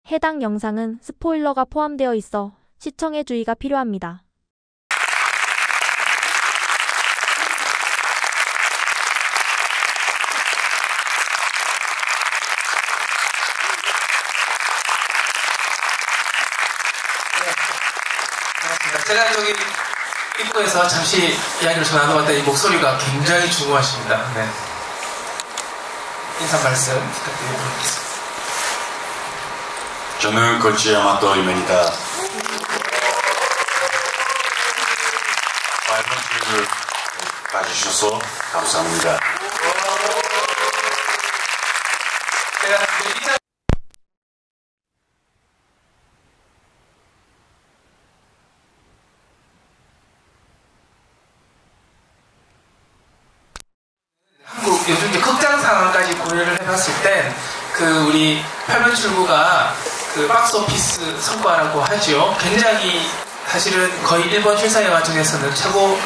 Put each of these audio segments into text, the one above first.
해당 영상은 스포일러가 포함되어 있어 시청에 주의가 필요합니다. 제가 여기 입구에서 잠시 이야기를 좀 나눠봤더니 목소리가 굉장히 중요하십니다. 네. 인사 말씀 부탁드리도록 하겠습니다. 저는 거치야마토입니다. 밝은 질문을 봐주셔서 감사합니다. 한국 요즘 이제 극장 상황까지 고려를 해봤을 땐 그 우리 8번 출구가 그 박스오피스 성과라고 하죠. 굉장히 사실은 거의 일본 실사영화 중에서는 최고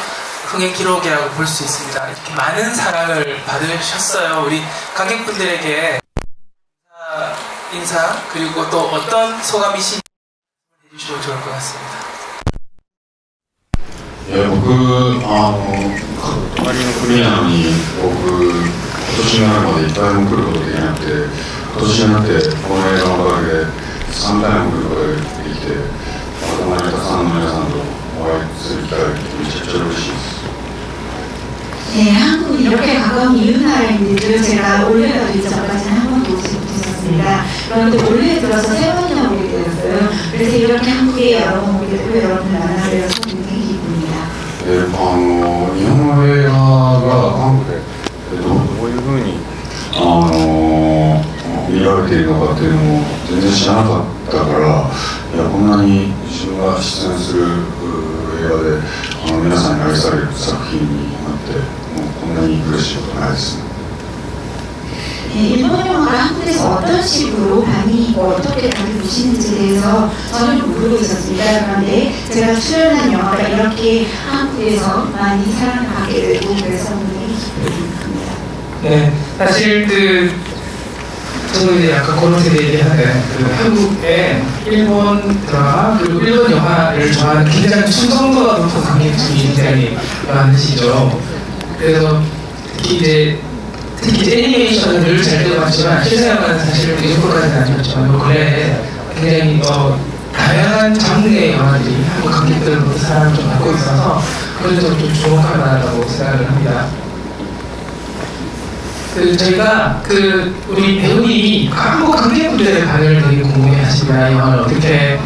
흥행 기록이라고 볼 수 있습니다. 이렇게 많은 사랑을 받으셨어요. 우리 관객분들에게 인사 그리고 또 어떤 소감이신지 해주시면 좋을 것 같습니다. 예, 隣の国なのに僕今年になるまで1回も来ることできなくて、今年になってこの映画のおかげで3回も来ることができて、またたくさんの皆さんとお会いする機会ができてめちゃくちゃ嬉しいです。 네, 한국이 이렇게 가까운 이웃 나라인데도 제가 올해가 되기 전까지는 한 번도 오지 못했었습니다. 그런데 올해 들어서 3번이나 오게 되었어요. 그래서 이렇게 한국에 여러 번 오게 되고 여러분을 만나게 되어서 굉장히 기쁩니다. 日本の映画が韓国でどういうふうに見られているのかっていうのも全然知らなかったから、いやこんなに自分が出演する映画で皆さんに愛される作品になってもうこんなに嬉しいことないです。 일본 영화가 한국에서 어떤 식으로 반응이고 어떻게 다들 보시는지에 대해서 저는 모르고 있었습니다. 그런데 제가 출연한 영화가 이렇게 한국에서 많이 사랑을 받게 되고 그래서 굉장히 기쁩니다. 네, 사실 저는 이제 약간 그런 세대 얘기하는데 한국의 일본 드라마 그리고 일본 영화를 좋아하는 굉장히 충성도가 높은 관객층이 굉장히 많으시죠. 그래서 특히 이제 애니메이션은 늘 잘 되어왔지만 실사영화는 사실 그 정도까지는 아니었지만 근래에 굉장히 다양한 장르의 영화들이 한국 관객들로부터 사랑을 좀 받고 있어서 그런 점을 좀 주목할 만하다고 생각을 합니다. 저희가 우리 배우님이 한국 관객분들의 반응을 되게 궁금해하십니다. 영화를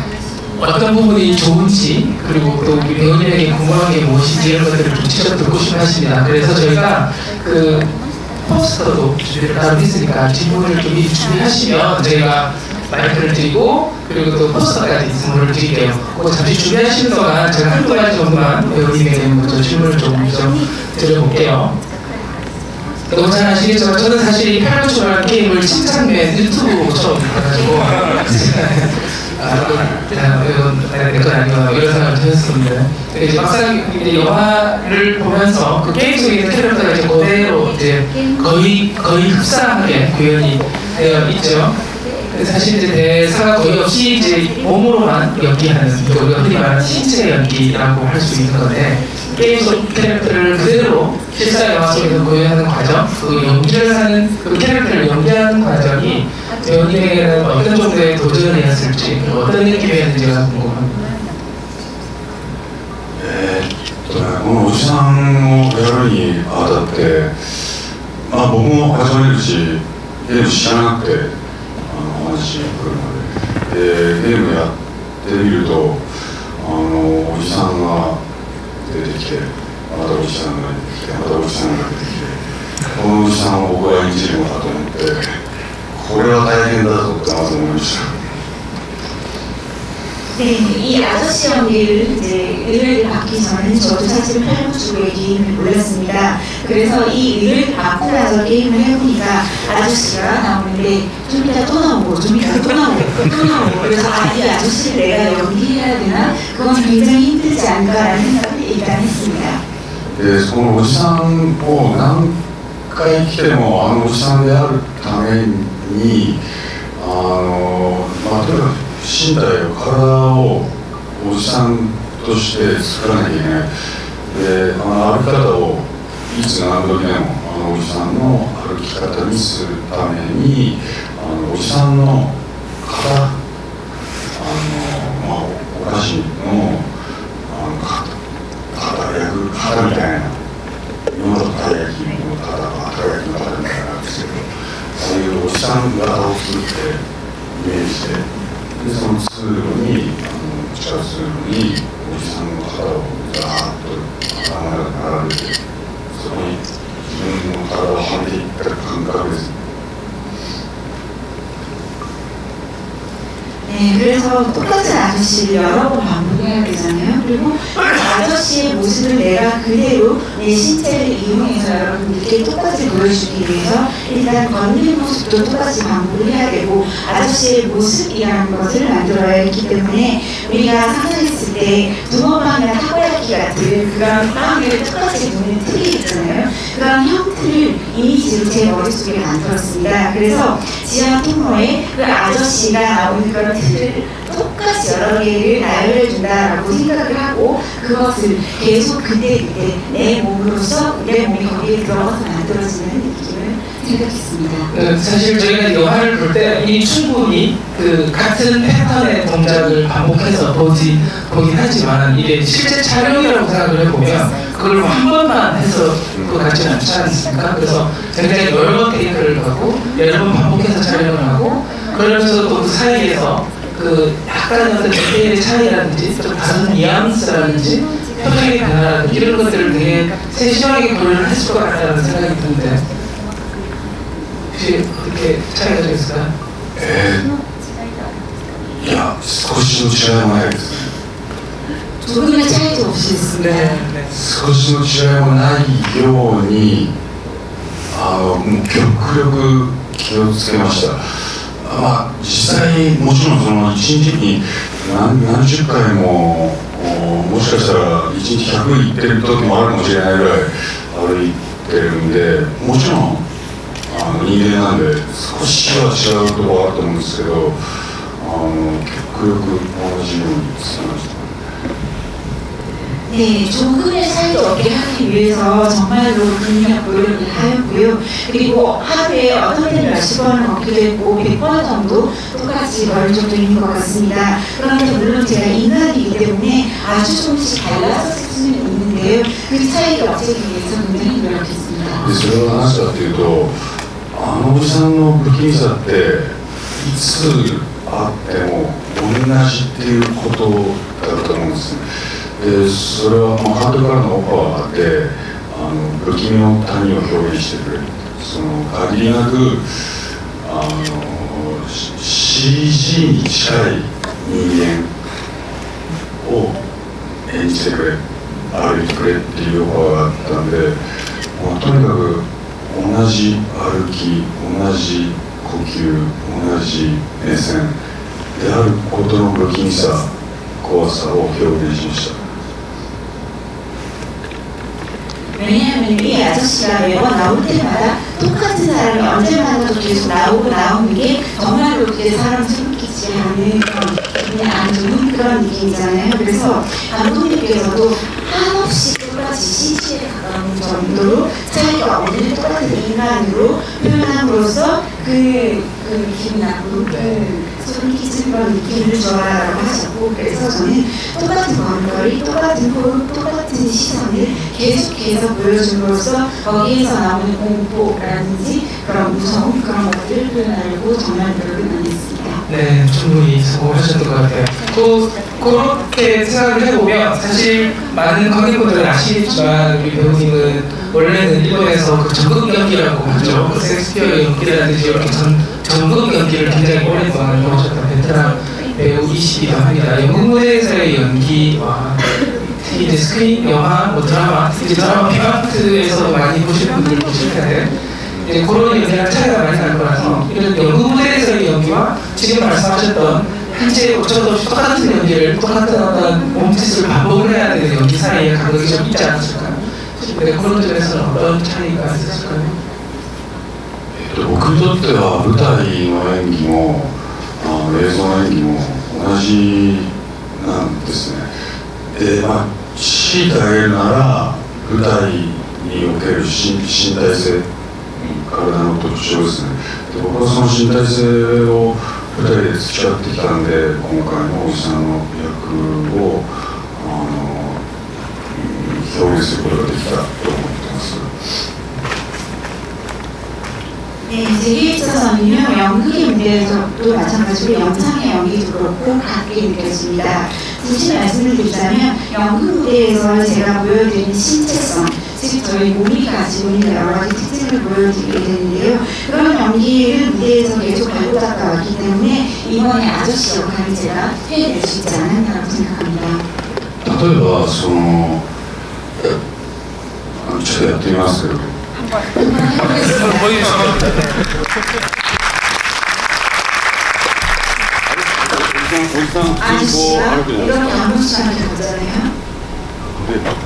어떤 부분이 좋은지 그리고 또 우리 배우님에게 궁금한 게 무엇인지 이런 것들을 좀 직접 듣고 싶어 하십니다. 그래서 저희가 포스터도 준비를 따로 했으니까 질문을 좀 미리 준비하시면 저희가 마이크를 드리고 그리고 또 포스터까지 선물을 드릴게요. 잠시 준비하시는 동안 제가 한두 가지 정도만 배우님에게 먼저 질문을 좀 드려볼게요. 너무 잘 아시겠지만 저는 사실 이 8번 출구라는 게임을 침착맨 유튜브 처음 봐가지고 내건 아니구나 이런 생각을 했었는데 이제 막상 이제 영화를 보면서 그 게임 속에 있는 캐릭터가 이제 그대로 이제 거의 흡사하게 구현이 되어 있죠. 사실 이제 대사가 거의 없이 이제 몸으로만 연기하는 우리가 흔히 말하는 신체 연기라고 할 수 있는 건데 게임 속 캐릭터를 그대로 실사 영화 속에서 구현하는 과정, 그 연기를 하는 그 캐릭터를 연기하는 과정이 배우님에게는 어떤 정도의 도전이었을지 어떤 느낌이었는지가 궁금합니다. このおじさんをやるにあたって僕も始めるしゲーム知らなくて話に来るまでゲームやってみるとおじさんが出てきてまたおじさんが出てきてまたおじさんが出てきてこのおじさんを僕は演じるのかと思ってこれは大変だぞってまず思いました。 네, 이 아저씨 연기를 이제 의뢰를 받기 전에는 저도 사실 8번 출구의 게임을 몰랐습니다. 그래서 이 의뢰를 받고 나서 게임을 해보니까 아저씨가 나오는데 좀 이따 또 나오고 좀 이따 또 나오고 또 나오고 그래서 이 아저씨를 내가 연기해야 되나? 그건 굉장히 힘들지 않을까라는 생각을 일단 했습니다. そのおじさんを何回来てもおじさんであるためにまあ、とにかく身体を体をおじさんとして作らなきゃいけないで歩き方をいつ何時でもおじさんの歩き方にするためにおじさんの肩まあ、お菓子の肩みたいな今までたい焼きの肩がたい焼きの肩みたいなんですけどそういうおじさん型を作ってイメージしてでその通路に地下通路におじさんの肩をザーッと並べてそこに自分の体をはめていった感覚です。 네, 그래서 똑같은 아저씨를 여러 번 반복해야 되잖아요. 그리고 그 아저씨의 모습을 내가 그대로 내 신체를 이용해서 여러분들께 똑같이 보여주기 위해서 일단 걷는 모습도 똑같이 반복을 해야 되고 아저씨의 모습이라는 것을 만들어야 했기 때문에 우리가 상상했을 때 붕어빵이나 타코야키 같은 그런 빵을 똑같이 놓는 틀이 있잖아요. 그런 형틀을 이미지로 제 머릿속에 만들었습니다. 그래서 지하 통로에 그 아저씨가 나오는 그런 틀을 똑같이 여러 개를 나열해준다라고 생각을 하고 그것을 계속 그때그때 내 몸으로서 내 몸이 거기에 들어가서 만들어지는 느낌을 생각했습니다. 사실 저희가 영화를 볼 때 이미 충분히 그 같은 패턴의 동작을 반복해서 보긴 하지만 이게 실제 촬영이라고 생각을 해보면 그걸 한 번만 해서 그 같지는 않지 않습니까? 그래서 굉장히 여러 번 테이크를 하고 여러 번 반복해서 촬영을 하고 그러면서 또 그 사이에서 그 약간의 어떤 디테일의 차이라든지 좀 다른 뉘앙스라든지 표정의 변화라든지 이런 것들을 되게 세심하게 고려를 했을 것 같다는 생각이 드는데 혹시 어떻게 차이가 좀 있을까요? いや少しの違いもないです。 조금의 차이도 없이 있습니다. 少しの違いもないようにもう極力気をつけました。まあ実際もちろんその1日に何十回ももしかしたら1日100行ってる時もあるかもしれないぐらい歩いてるんでもちろん人間なんで少しは違うところあると思うんですけど極力同じように伝えました。 네, 조금의 차이도 없게 하기 위해서 정말로 근력 노력을 하였고요. 그리고 하루에 어떤 때는 몇십 번을 걷기도 했고 100번 정도 똑같이 걸을 정도 있는 것 같습니다. 그런데 물론 제가 인간이기 때문에 아주 조금씩 달라졌을 수는 있는데요. 그 차이를 없애기 위해서 굉장히 노력했습니다. それは何かというとおじさんの不気味さっていつあっても同じっていうことだと思うんです。 それは監督からのオファーで不気味の谷を表現してくれるその限りなくCG に近い人間を演じてくれ歩いてくれっていうオファーがあったんでとにかく同じ歩き同じ呼吸同じ目線であることの不気味さ怖さを表現しました。 왜냐하면 이 아저씨가 매번 나올 때마다 똑같은 사람이 언제 만나도 계속 나오는 게 정말로 그게 사람 숨기지 않은 그냥 안 좋은 그런 느낌이잖아요. 그래서 감독님께서도 한없이 똑같이 CG에 가까운 정도로 차이가 없는 똑같은 인간으로 표현함으로써 그 기분 나쁘고 소름 끼치는 그런 느낌을 줘라라고 하셨고 그래서 저는 똑같은 걸음걸이, 똑같은 호흡, 똑같은 시선을 계속해서 보여줌으로써 거기에서 나오는 공포라든지 그런 무서움 그런 것들을 표현하려고 정말 노력을 많이 했습니다. 네, 충분히 성공하셨던 것 같아요. 그렇게 생각을 해보면 사실 많은 관객분들은 아시겠지만 우리 배우님은 원래는 일본에서 그 전극 연기라고 하죠. 그 섹스피어 연기라든지 이렇게 전극 연기를 굉장히 오랫동안 해오셨던 베테랑 배우이시기도 합니다. 영국 무대에서의 연기와 이제 스크린, 영화, 뭐 드라마, 이제 드라마 비방트에서도 많이 보실 분들 계실 텐데 이제 그런 연기랑 차이가 많이 날 거라서 이런 연극 무대에서의 연기와 지금 말씀하셨던 현재 어쩌도 없이 똑같은 연기를 똑같은 어떤 몸짓을 반복을 해야 되는 연기 사이에 간격이 좀 있지 않았을까요? 네, 그런 점에서는 어떤 차이가 있었을까요? 僕にとっては舞台の演技も映像の演技も同じなんですね。で、強いてあげるなら舞台における身体性、体の特徴ですね。で、僕はその身体性を舞台で培ってきたんで、今回のおじさんの役を表現することができたと思ってます。 네, 제게 있어서는요, 연극의 무대에서도 마찬가지로 영상의 연기도 그렇고 같게 느껴집니다. 굳이 말씀을 드리자면 연극 무대에서 제가 보여드리는 신체성, 즉 저희 몸이 가지고 있는 여러 가지 특징을 보여드리게 되는데요. 그런 연기를 무대에서 계속 갈고 닦아왔기 때문에 이번에 아저씨 역할을 제가 해낼 수 있지 않았나라고 생각합니다. 例えばそのちょっとやってみますけど。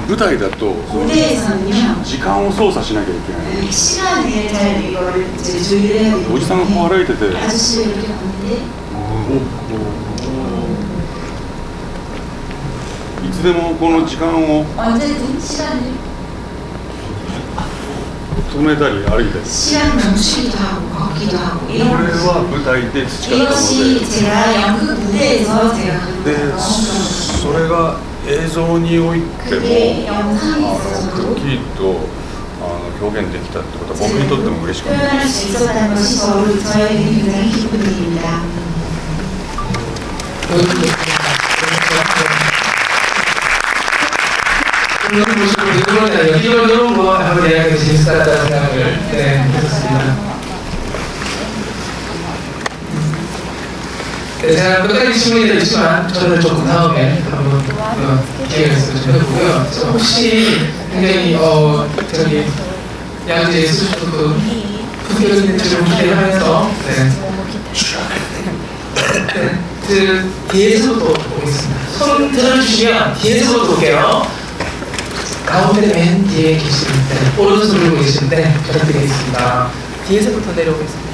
舞台だと時間を操作しなきゃいけない。おじさんがこう歩いてて、いつでもこの時間を止めたり歩いたり。これは舞台で培ったもので、それが映像においてもくっきりと表現できたってことは僕にとっても嬉しかったです。 이런 모습을 이런 거 한번 이야기해도 재밌을 것 같다는 생각을 했었습니다. 제가 끝까지 질문이 있지만 저는 조금 다음에 한번 기회가 있으면 좀 해보고요. 혹시 굉장히 저기 양재 예술촌 그 품격있는 질문 기대하면서 그 뒤에서부터 보겠습니다. 손 들어주시면 뒤에서부터 볼게요. 가운데 맨 뒤에 계시는데 오른손 들고 계시는데 부탁드리겠습니다. 뒤에서부터 내려오겠습니다.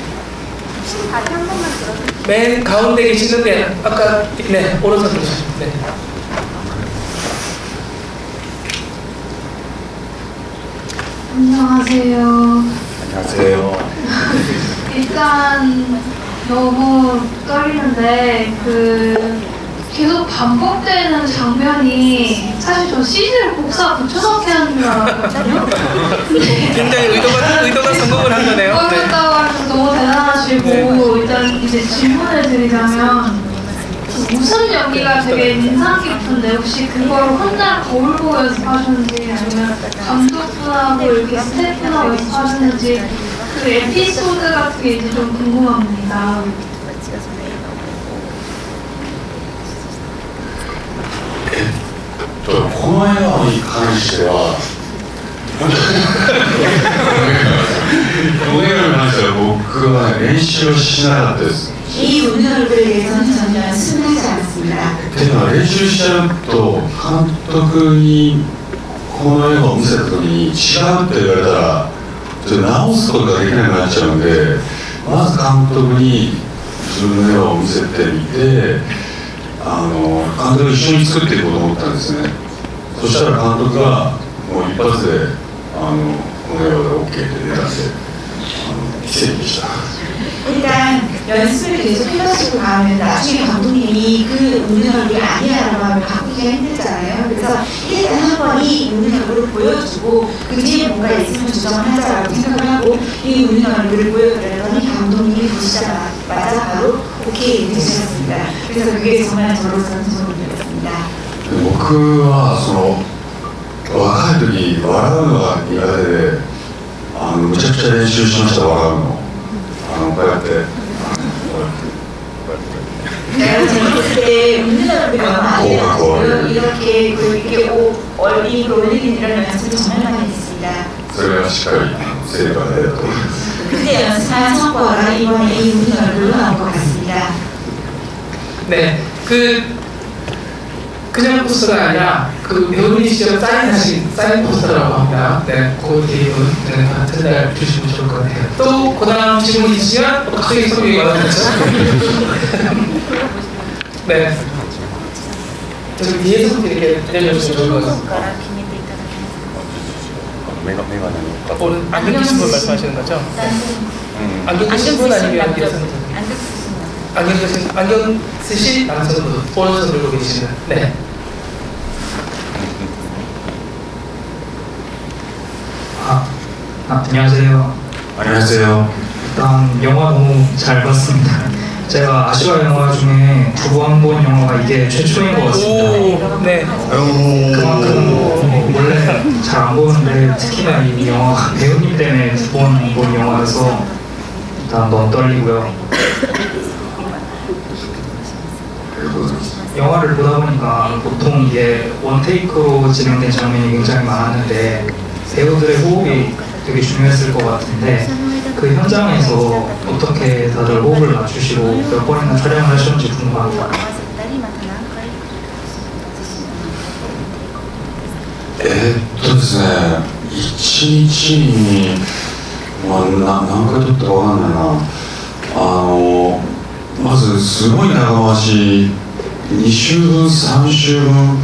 다시 한 번만 들어주세요. 맨 가운데 계시는데 아까 네 오른손 들으시죠. 네. 안녕하세요. 안녕하세요. 일단 너무 떨리는데 계속 반복되는 장면이 사실 저 CG를 복사 붙여넣기 하는 줄 알았거든요. 굉장히 의도가 성공을 한 거네요. 그렇다고 해서 너무 대단하시고 일단 이제 질문을 드리자면 웃음 연기가 되게 인상 깊은데 혹시 그걸 혼자 거울 보고 연습하셨는지 아니면 감독분하고 이렇게 스태프하고 연습하셨는지 그 에피소드 같은 게 이제 좀 궁금합니다. この映画に関してはこの映画に関しては僕は練習をしなかったです。 이 운영을 위해서는 전혀 연습하지 않았습니다. っていうのは練習しちゃうと監督にこの映画を見せた時に違うって言われたら直すことができなくなっちゃうんで、まず監督に自分の映画を見せてみて監督と一緒に作っていこうと思ったんですね。そしたら監督がもう一発でこの映画が OK って出たんで奇跡でした。 일단 연습을 계속 해가지고 가면 나중에 감독님이 그 운영이 아니야라고 하면 바꾸기가 힘들잖아요. 그래서 일단 한 번 이 운영을 보여주고 그 뒤에 뭔가 있으면 조정을 하자라고 생각을 하고 이 운영을 보여드렸더니 감독님이 보시자마자 바로 오케이 되셨습니다. 그래서 그게 정말 저로서는 소름이었습니다. 僕は若い時笑うのが苦手でむちゃくちゃ練習しました。笑うのこうやって내가 젊었을 때 웃는 얼굴이 얼마 안 돼가지고 이렇게 얼굴 올리는 이런 연습을 정말 많이 했습니다. それがしっかり成果が出たと。 그때 연습한 성과가 이번에 이 웃는 얼굴로 나온 것 같습니다. 네, 그냥 포스가 아니라 그 배우님 직접 사인 포스터라고 합니다. 네, 그 게임은 네, 같은 날 주시면 좋을 것 같아요. 또 그다음 질문 있으시면 갑자기 소개가 나오겠죠. 네. 저기 위에서부터 이렇게 내려주시면 좋을 것 같습니다. 오늘 안경 끼신 분 말씀하시는 거죠? 안경 끼신 분 아니면 안경 쓰신 남성분, 오른손 들고 계시는. 네. 안녕하세요. 안녕하세요. 일단 영화 너무 잘 봤습니다. 제가 아시아 영화 중에 두 번 본 영화가 이게 최초인 것 같습니다. 오, 네. 그만큼 원래 잘 안 보는데 특히나 이 영화 배우님 때문에 두 번 본 영화라서 일단 너무 떨리고요. 영화를 보다 보니까 보통 이게 원테이크로 진행된 장면이 굉장히 많았는데 배우들의 호흡이 되게 중요했을 것 같은데 그 현장에서 어떻게 다들 호흡을 맞추시고 몇 번이나 촬영을 하셨는지 궁금합니다. ですね、1日に、何回撮ったかわかんないな、まずすごい長回し、2週分、3週分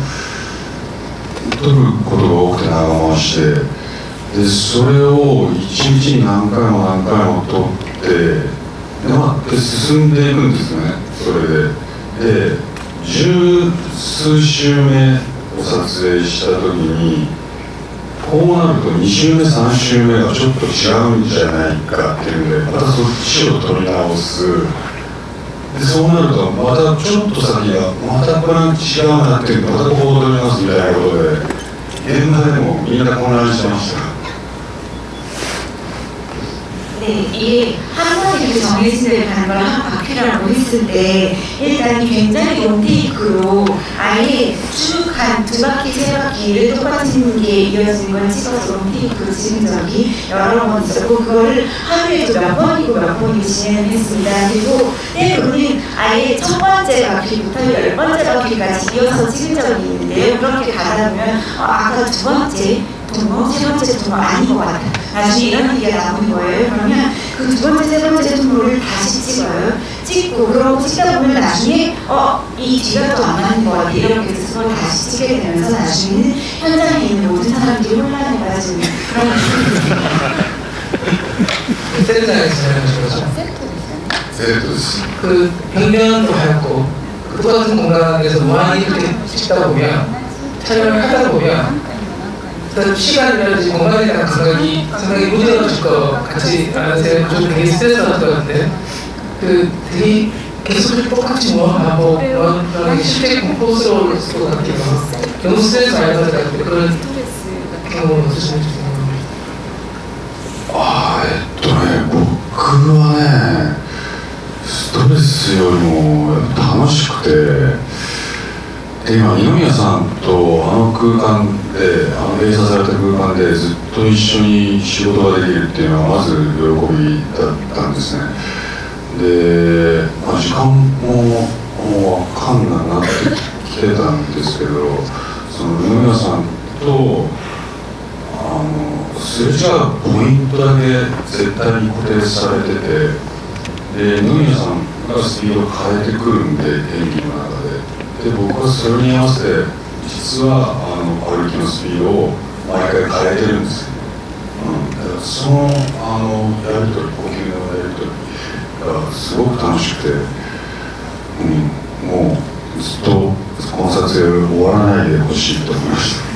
撮ることが多くて長回しで、それを1日に何回も何回も撮って、で進んでいくんですよね、それで。で、十数週目を撮影した時に、こうなると2週目3週目がちょっと違うんじゃないかっていうんで、またそっちを撮り直す。でそうなるとまたちょっと先がまたこれ違うなっていうまたここを撮り直すみたいなことで現場でもみんな混乱してました。 네, 이게 한 번에 이렇게 정해진 대로 가는 걸 한 바퀴라고 했을 때 일단 굉장히 원테이크로 아예 쭉 한 2바퀴, 3바퀴를 똑같은 게 이어지는 걸 찍어서 원테이크로 찍은 적이 여러 번 있었고 그거를 하루에도 몇 번이고 진행을 했습니다. 그리고 때로는 아예 첫 번째 바퀴부터 10번째 바퀴까지 이어서 찍은 적이 있는데요. 그렇게 가다 보면 아까 두 번째 동무, 세 번째 동무 아닌 것 같아. 나중에 이런 얘기가 나오는 거예요. 그러면 그 두 번째, 세 번째 동무를 다시 찍어요. 찍고 그러고 찍다 보면 나중에 이 뒤가 또 안 맞는 것 같아. 이렇게 해서 그걸 다시 찍게 되면서 나중에는 현장에 있는 모든 사람들이 혼란에 빠지는 그런 세트장에서 촬영하신 거죠? 세트です. 그 벽면도 하얗고 그 똑같은 공간에서 무한히 그렇게 찍다 보면 촬영을 하다 보면 시간이라든지 공간에 대한 감각이 상당히 무뎌질 것 같지 않으세요? 좀 되게 스트레스 받을 것 같은데 그 되게 계속 똑같이 그런 실제 공포스러울 것 같기도 하고 너무 스트레스 많이 받을 것 같은데 그런 경험은 없으신지僕はね、ストレスよりも楽しくて。 で今、二宮さんとあの空間で、閉鎖された空間でずっと一緒に仕事ができるっていうのはまず喜びだったんですね。で、時間も分かんなくなってきてたんですけど、その二宮さんとすれ違うポイントだけ絶対に固定されてて、で二宮さんがスピードを変えてくるんで演技の中で。 で僕はそれに合わせて実は歩きのスピードを毎回変えてるんですよ、だからそのやり取り呼吸のやり取りがすごく楽しくて、もうずっとこの撮影終わらないでほしいと思いました。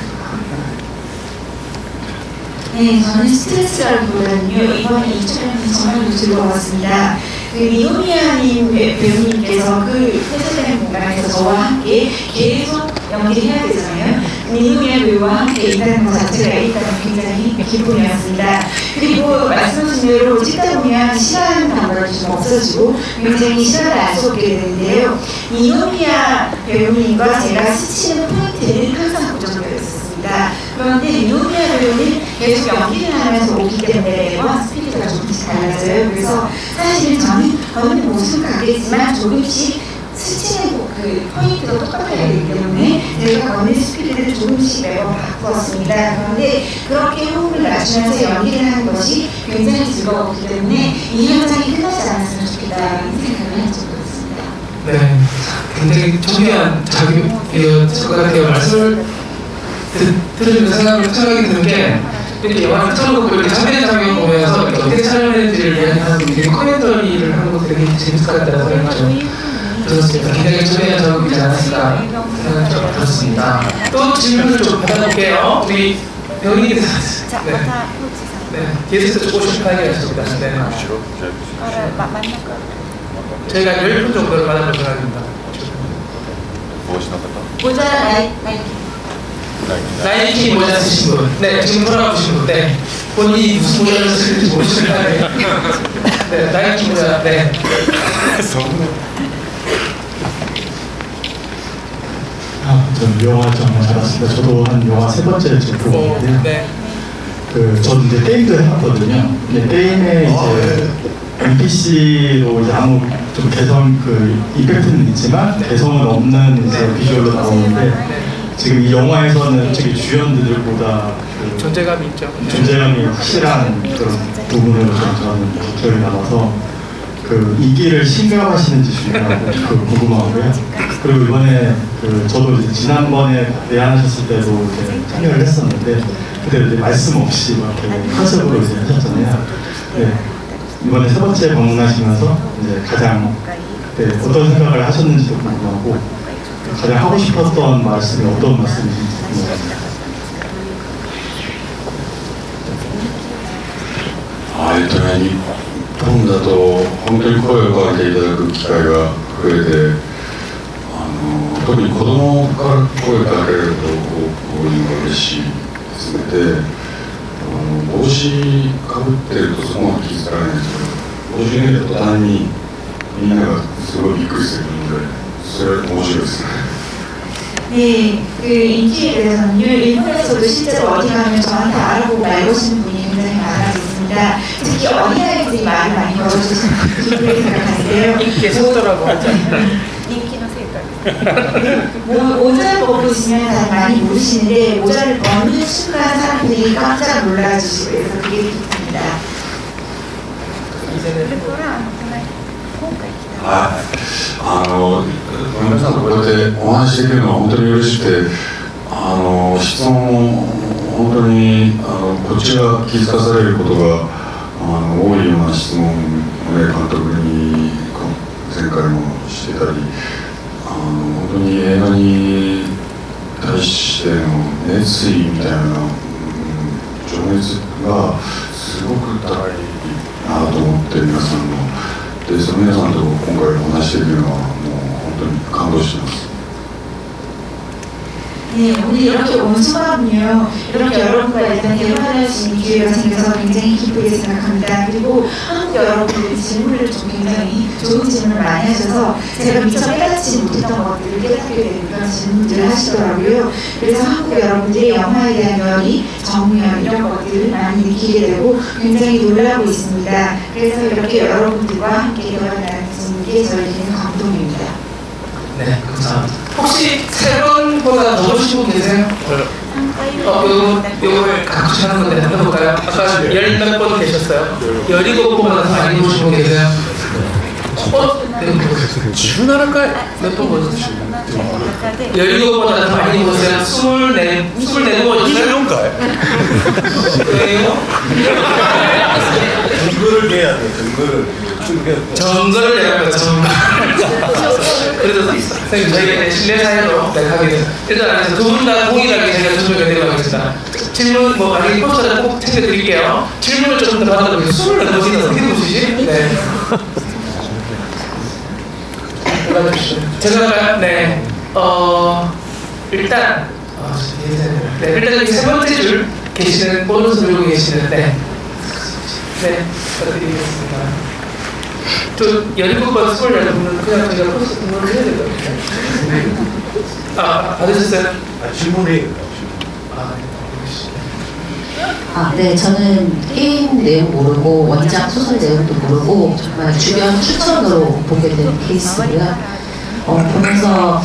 네, 저는 스트레스라기보다는요, 이번에 이 촬영이 정말 즐거웠습니다. 그 이노미야님 배우님께서 그 폐쇄된 공간에서 저와 함께 계속 연기를 해야 되잖아요. 이노미야 배우와 함께 있다는 것 자체가 일단 굉장히 기쁨이었습니다. 그리고 말씀하신 대로 찍다 보면 시간 단말이 좀 없어지고 굉장히 시간을 알 수 없게 되는데요. 이노미야 배우님과 제가 스치는 포인트는 항상 고정되어 있었습니다. 그런데 이노미야 배우는 계속 연기를 하면서 오기 때문에 매번 스피드가 조금씩 달라져요. 그래서 사실 저는 무슨 가겠지만 조금씩 스치는 그 그 포인트도 똑같아야 되기 때문에 저희가 걷는 스피드를 조금씩 매번 바꾸었습니다. 그런데 그렇게 호흡을 맞추면서 연기를 하는 것이 굉장히 즐거웠기 때문에 이 현장이 끝나지 않았으면 좋겠다는 생각을 한 적도 있습니다. 네, 굉장히 청기한 자기였을 것 같아요. 말씀을 들으면서 생각이 드는 게 이렇게 영화를 틀어놓고 이렇게 장면 보면서 이렇게 어떻게 촬영했는지를 이야기하는 되게 커멘터리를 하는 것도 되게 재밌을 것 같다는 생각이 좀 들었습니다. 굉장히 청기한 작업이지 않았을까 생각이 좀 들었습니다. 또 질문을 좀 받아볼게요. 우리 배우님께서 네, 뒤에서 좀 오실 편하게 하십니다. 네. 저희가 10분 정도를 받아볼 생각입니다. 모자 나이키 모자 쓰신 분, 네, 지금 돌아보신 분, 네, 본인이 무슨 모자를 쓰는지 모르시는 거 아니에요? 네, 나이키 모자, 네. 저는 영화 정말 잘 봤습니다. 저도 한 영화 3번째 지금 보고 있는데요. 네. 저는 이제 게임도 해봤거든요. 근데 게임에 이제 NPC로 이제 아무 좀 개성 이펙트는 있지만 개성은 없는 이제 비주얼로 나오는데 지금 이 영화에서는 저기 주연들보다 존재감이 있죠. 존재감이 확실한 그런 부분으로 좀 저는 기억이 남아서 이 길을 심각하시는지 중요하고 궁금하고요. 그리고 이번에 저도 이제 지난번에 내한하셨을 때도 이제 참여를 했었는데 그때 이제 말씀 없이 막 이렇게 컨셉으로 이제 하셨잖아요. 네. 이번에 3번째 방문하시면서 이제 가장 그때 어떤 생각을 하셨는지도 궁금하고 가장 하고 싶었던 말씀이 어떤 말씀이신지 궁금합니다. 일단 日本だと本当に声をかけていただく機会が増えて、特に子供から声をかけられると多いのが嬉しいですね。で、帽子かぶってるとそこまで気づかないんですけど、帽子脱いだ途端にみんながすごいびっくりするので、それは面白いですね。 네, 인기에 대해서는요, 일본에서도 실제로 어디 가면 저한테 알아보고 말 거시는 분이 굉장히 많아져 있습니다. 특히 어린아이들이 말을 많이 걸어주시는 분들이 생각하는데요. 인기의 속도라고 하죠. 모자를 벗고 있으면 잘 많이 모르시는데 모자를 벗는 순간 사람들이 깜짝 놀라주시고 그래서 그게 좋습니다.皆さんとこうやってお話しできるのは本当に嬉しくて、質問も本当にこっちが気づかされることが多いような質問を、ね、監督に前回もしてたり、本当に映画に対しての熱意みたいな、情熱がすごく高いなと思って、皆さんの。 で、その皆さんと今回お話しできるのはもう本当に感動しています。 네, 오늘 이렇게 온 소감은요, 이렇게 여러분과 일단 대화를 할 수 있는 기회가 생겨서 굉장히 기쁘게 생각합니다. 그리고 한국 여러분들이 질문을 좀 굉장히 좋은 질문을 많이 하셔서 제가 미처 깨닫지 못했던 것들을 깨닫게 되는 그런 질문들을 하시더라고요. 그래서 한국 여러분들이 영화에 대한 열의, 정열 이런 것들을 많이 느끼게 되고 굉장히 놀라고 있습니다. 그래서 이렇게 여러분들과 함께 대화를 나누는 게 저희에게는 감동입니다. 네, 감사합니다. 혹시 3번보다 더 보신 분 계세요? 요걸 같이 하는 건데 한번 해볼까요? 아까 10몇 번 계셨어요? 17번보다 더 많이 보신 분 계세요? 네, 17回? 몇 번 보셨어요? 17번보다 더 많이 보셨어요? 24번 보셨어요? 24回? 왜요? 근거를 내야 돼, 근거를. 정거를 내야 돼, 정거. 그래도 선생님 저희가 실내 사연으로 하게 돼서 일단 안에서 두 분 다 동일하게 제가 조정을 내려가겠습니다. 질문 만약에 포스터를 꼭 챙겨드릴게요. 질문을 좀 더 받아보세요. 24번이나 어떻게 보시지? 네. 제가 네. 일단 일단 여기 3번째 줄 계시는 보너스 들고 계시는데 네, 부탁드리겠습니다. 저 17번 28분은 그냥 제가 포스트 등록을 해야 될 것 같아요. 받으셨어요? 질문이. 네, 저는 게임 내용 모르고 원작 소설 내용도 모르고 정말 주변 추천으로 보게 된 케이스고요. 보면서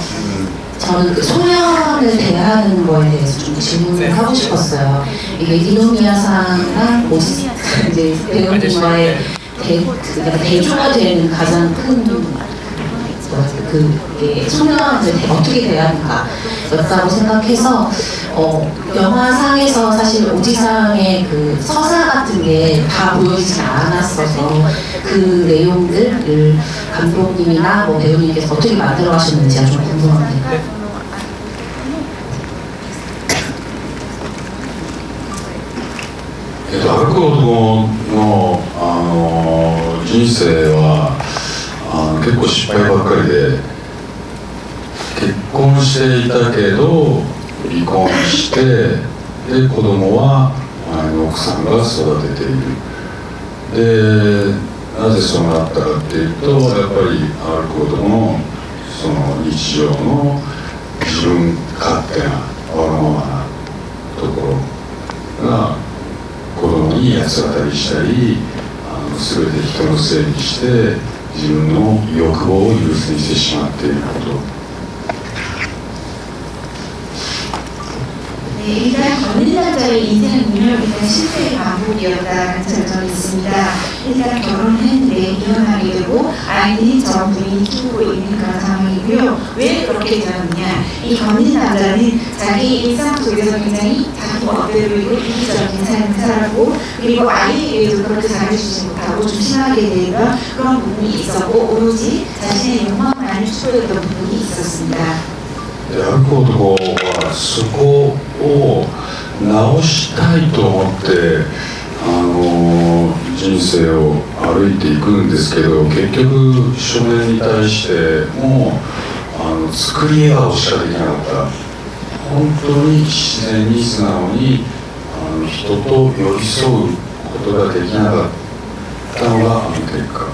저는 그 소년을 대하는 거에 대해서 좀 질문을 하고 싶었어요. 이게 니노미야상이랑 이제 배우님과의 대조가 되는 가장 큰 그게 소년을 어떻게 대하는가였다고 생각해서 영화상에서 사실 오지상의 그 서사 같은 게 다 보여지지 않았어서 그 내용들을 감독님이나 뭐 배우님께서 어떻게 만들어 가셨는지가 좀 궁금합니다. 歩く男の、人生は結構失敗ばっかりで、結婚していたけど離婚して、で子供は前の奥さんが育てている。でなぜそうなったかっていうと、やっぱり歩く男のその日常の自分勝手なわがままなところが子供に八つ当たりしたり、全て人のせいにして自分の欲望を優先してしまっていること。 네, 일단 권리남자의 인생은요, 일단 실패의 반복이었다는 설정이 있습니다. 일단 결혼을 했는데 이혼하게 되고 아이들이 전부인이 키우고 있는 그런 상황이고요. 왜 그렇게 되었느냐? 이 권리남자는 자기 일상 속에서 굉장히 자기 멋대로이고 이기적인 삶을 살았고, 그리고 아이에게도 그렇게 잘해주지 못하고 좀 심하게 되는 그런 부분이 있었고, 오로지 자신의 욕망만을 추구했던 부분이 있었습니다. 歩く男はそこを直したいと思って人生を歩いていくんですけど、結局少年に対しても作り笑顔しかできなかった。本当に自然に素直に人と寄り添うことができなかったのが結果。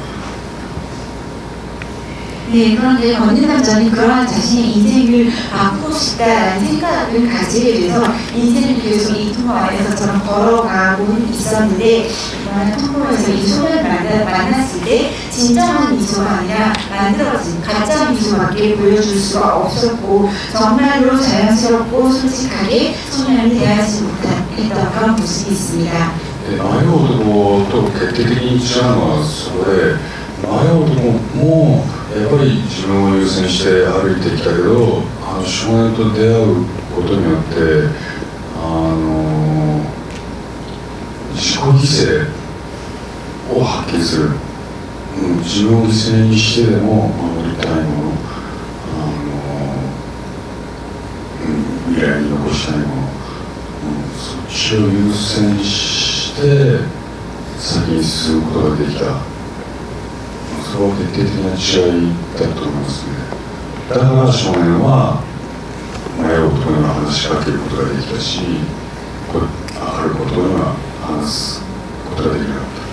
네, 그런데 권리남자는 그러한 자신의 인생을 바꾸고 싶다라는 생각을 가지게 돼서 인생을 계속 이 통로 안에서처럼 걸어가고 있었는데, 통로에서 이 소년을 만났을 때 진정한 미소가 아니라 만들어진 가짜 미소밖에 보여줄 수가 없었고, 정말로 자연스럽고 솔직하게 소년을 대하지 못했던 그런 모습이 있습니다. 前男と決定的に違うのはそれで、前男もやっぱり自分を優先して歩いてきたけど、少年と出会うことによって自己犠牲を発揮する、自分を犠牲にしてでも守りたいもの、未来に残したいもの、そっちを優先して先に進むことができた。 それは決定的な違いだと思いますね。だから少年は迷う男には話しかけることができたし、あることには話すことができなかった。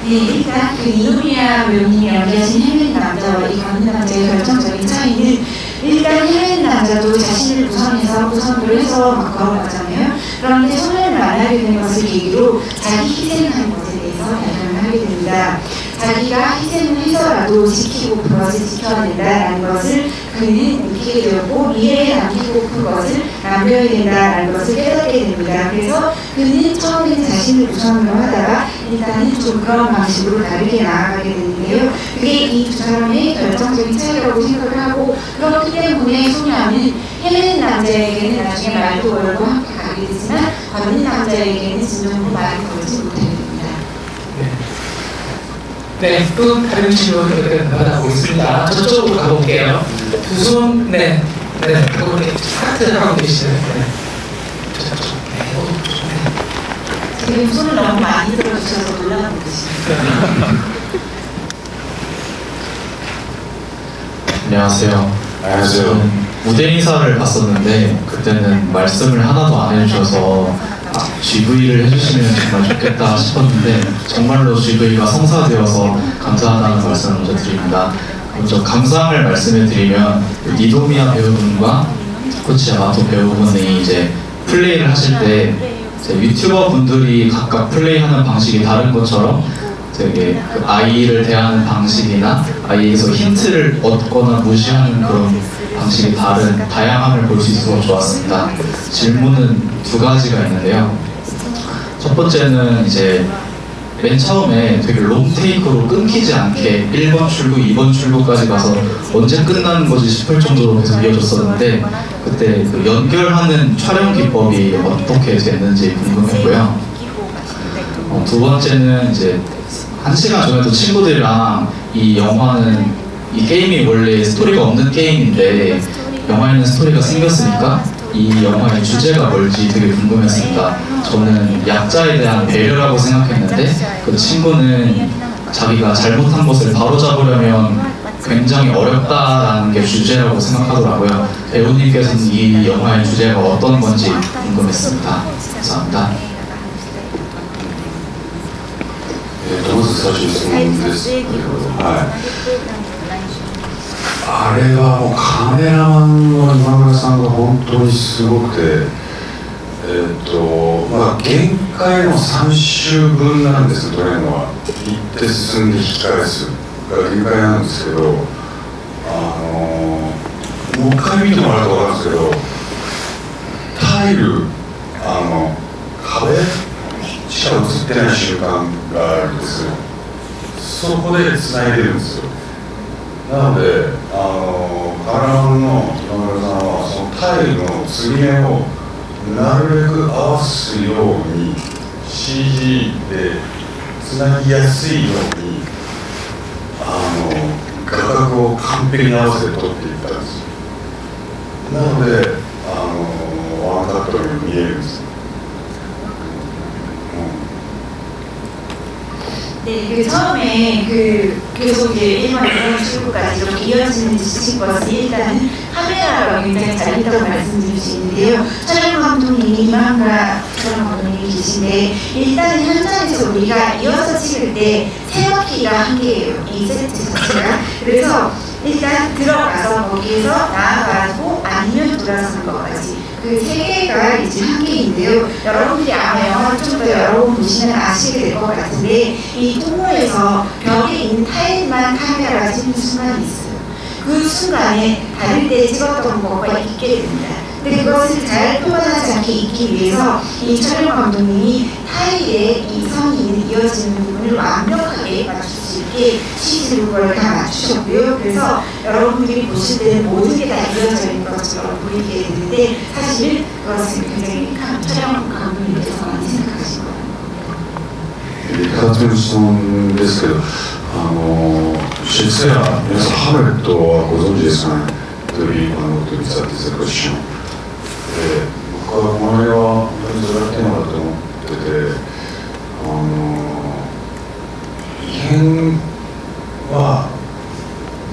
네, 일단 그 이노미야 배우님이 연기하신 해외인 남자와 이 가는 남자의 결정적인 차이는, 일단 해외인 남자도 자신을 우선으로 해서 막 걸어가잖아요. 그런데 소년을 만나게 된 것을 계기로 자기 희생하는 것에 대해서 발견을 하게 됩니다. 자기가 희생을 해서라도 지키고 픈 것을 지켜야 된다는 것을 그는 느끼게 되었고, 미래에 남기고픈 것을 남겨야 된다는 것을 깨닫게 됩니다. 그래서 그는 처음에는 자신을 우선으로 하다가 일단은 좀 그런 방식으로 다르게 나아가게 되는데요. 그게 이 두 사람의 결정적인 차이라고 생각을 하고, 그렇기 때문에 소녀는 헤매는 남자에게는 나중에 말도 걸고 함께 가게 되지만 걷는 남자에게는 진정으로 말을 걸지 못하게 됩니다. 네, 또 다른 질문을 받아보겠습니다. 저쪽으로 가볼게요. 두 손, 네, 그렇게 하트 하고 계시는, 네. 저쪽, 네. 지금 손을 너무 많이 들어주셔서 놀라고 계십니다. 안녕하세요. 안녕하세요. 무대 인사를 봤었는데 그때는 말씀을 하나도 안 해주셔서 GV를 해주시면 정말 좋겠다 싶었는데, 정말로 GV가 성사되어서 감사하다는 말씀을 먼저 드립니다. 먼저 감상을 말씀해 드리면, 니도미야 배우분과 코치 야마토 배우분이 이제 플레이를 하실 때 유튜버 분들이 각각 플레이하는 방식이 다른 것처럼 되게 그 아이를 대하는 방식이나 아이에게서 힌트를 얻거나 무시하는 그런 방식이 다양함을 볼 수 있어서 좋았습니다. 질문은 두 가지가 있는데요. 첫 번째는 이제 맨 처음에 되게 롱테이크로 끊기지 않게 1번 출구, 2번 출구까지 가서 언제 끝나는 거지 싶을 정도로 계속 이어졌었는데 그때 그 연결하는 촬영 기법이 어떻게 됐는지 궁금했고요. 두 번째는 이제 1시간 전에도 친구들이랑 이 영화는 이 게임이 원래 스토리가 없는 게임인데 영화에는 스토리가 생겼으니까 이 영화의 주제가 뭘지 되게 궁금했습니다. 저는 약자에 대한 배려라고 생각했는데 그 친구는 자기가 잘못한 것을 바로잡으려면 굉장히 어렵다라는 게 주제라고 생각하더라고요. 배우님께서는 이 영화의 주제가 어떤 건지 궁금했습니다. 감사합니다. 네, まず最初に質問ですけど、あれはもうカメラマンの今村さんが本当にすごくて、限界の3周分なんですよ、撮れるのは。行って進んで引き返すが限界なんですけど、もう一回見てもらうと分かるんですけど、タイル、壁しか映ってない瞬間があるんですよ。そこで繋いでるんですよ。なので、カメラマンの今村さんはそのタイルの継ぎ目をなるべく合わすように CG でつなぎやすいように画角を完璧に合わせて撮っていったんですよ。なのでワンカットに見えるんです。 네, 그 처음에 계속 이제 1번, 2번 출구까지 이렇게 이어지는 지식 것은 일단은 카메라가 굉장히 잘했다고 말씀드릴 수 있는데요. 촬영 감독님이 이만가 촬영 감독님이 계신데 일단은 현장에서 우리가 이어서 찍을 때 세 바퀴가 한 개예요. 이 세트 자체가. 그래서 일단 들어가서 거기에서 나아가고 아니면 돌아서는 것까지 그 세 개가 이제 한 개인데요. 여러분들이 아마 영화를 좀 더 여러 번 보시면 아시게 될 것 같은데 이 통로에서 벽에 있는 타일만 카메라가 찍는 순간이 있어요. 그 순간에 다를 때 찍었던 것과 있게 됩니다. 근데 그것을 잘 표현하지 않게 있기 위해서 이 촬영 감독님이 타일에 이 선이 이어지는 부분을 완벽하게 맞출 수 있게 CG로 그걸 다 맞추셨고요. 그래서 여러분들이 보실 때는 모든 게 다 이어져 있는 것처럼 보이게 되는데 사실 그것은 굉장히 촬영 감독님께서 많이 생각하신 거예요. 2つ目の質問ですけど、シェイクスピア、皆さんハムレットはご存知ですかね。というサーティスクエスチョン。僕はこの映画は非常にそれがテーマだと思ってて、異変は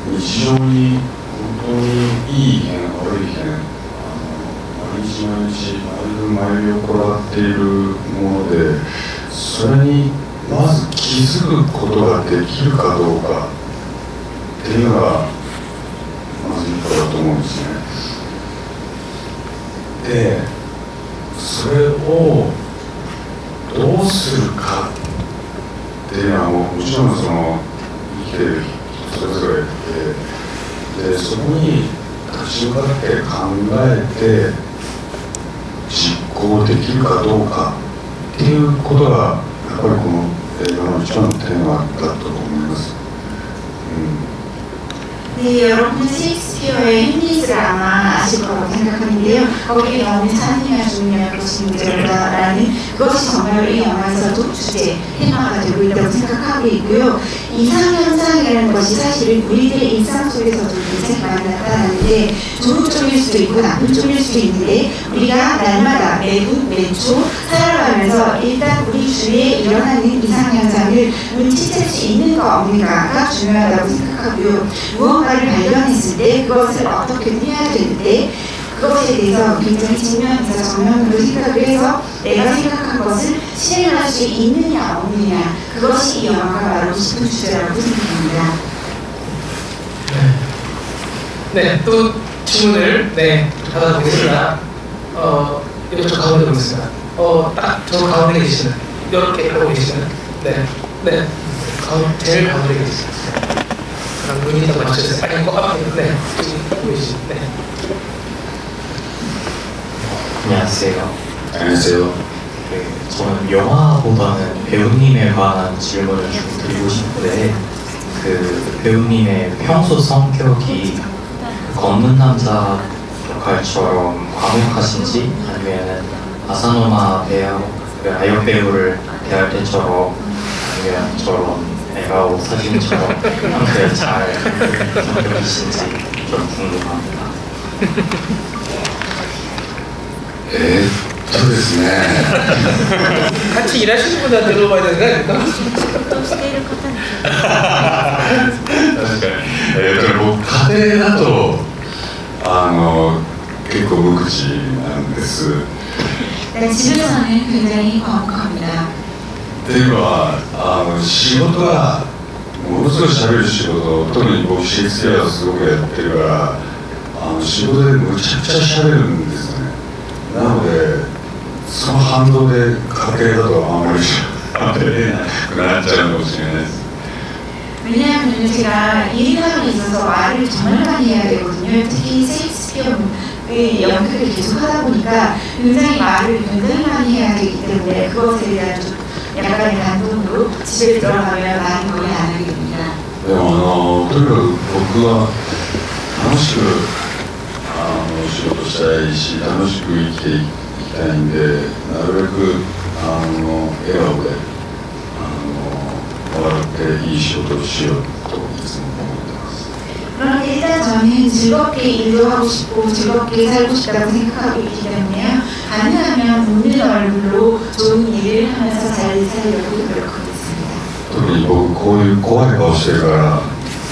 日常に本当にいい異変、悪い異変、毎日毎日毎秒起こっているもので、それにまず気づくことができるかどうかっていうのがまず一歩だと思うんですね。で、それをどうするかっていうのはもちろんその生きてる人それぞれで、そこに立ち向かって考えて実行できるかどうかっていうことがやっぱりこの映画の一番のテーマだと思います。네, 여러분 셰익스피어의 햄릿을 아마 아실 거라고 생각하는데요. 거기에 나오는 찬이나 중요한 것이 문제라는 그것이 정말 이 영화에서도 주제, 테마가 되고 있다고 생각하고 있고요. 이상현상이라는 것이 사실은 우리들의 일상 속에서도 굉장히 많이 나타나는데 좋은 쪽일 수도 있고 나쁜 쪽일 수도 있는데 우리가 날마다 매초 살아가면서 일단 우리 주위에 일어나는 이상현상을 눈치챌 수 있는가 없는가가 중요하다고 생각하고요. 무언가를 발견했을 때 그것을 어떻게 해야 되는데 그것에 대해서 굉장히 측면에서 정면으로 생각을 해서 내가 생각한 것을 실행할 수 있느냐 없느냐 그것이 이 영화가 말하고 싶은 주제라고 생각합니다. 네, 또 질문을 받아보겠습니다. 이쪽 가운데 보겠습니다. 딱 저 가운데 계시는 이렇게 하고 계시는 네. 네. 제일 가운데 계세요. 그럼 눈이 더 맞춰주세요. 아니, 그 앞에, 네. 저기 보이시죠? 네. 안녕하세요. 안녕하세요. 저는 영화보다는 배우님에 관한 질문을 좀 드리고 싶은데 그 배우님의 평소 성격이 검은 남자 역할처럼 과묵하신지 아니면 아사노마 아역 배우를 대할 때처럼 아니면 저런 에가오 사진처럼 평소에 잘 성격이신지 좀 궁금합니다. そうですね 같이 일하시는 분한테 물어봐야 되는 거 아닙니까? 確かに、僕家庭だと結構無口なんです。 네, 집에서는 굉장히 과묵합니다. っていうのは仕事がものすごい喋る仕事、特に僕シェイクスピアをすごくやってるから仕事でむちゃくちゃ喋るんですよね。なのでその反動で家庭だとあんまり喋れなくなっちゃうかもしれないです。 왜냐하면 제가 일하고 있어서 말을 정말 많이 해야 되거든요. 특히 셰익스피어의 연극을 계속 하다 보니까 굉장히 말을 굉장히 많이 해야 되기 때문에 그것에 대한 좀 약간의 반동으로 집에 들어가면 말을 거의 안 하게 됩니다. でもとにかく僕は楽しく仕事したいし楽しく生きていきたいんでなるべく笑顔で笑っていい仕事をしようといつも思ってます。 그런데 일단 저는 즐겁게 일도 하고 싶고 즐겁게 살고 싶다고 생각하고 있기 때문에요. 가능하면 웃는 얼굴로 좋은 일을 하면서 잘 살려고 노력하고 있습니다. 特に僕こういう怖い顔してるから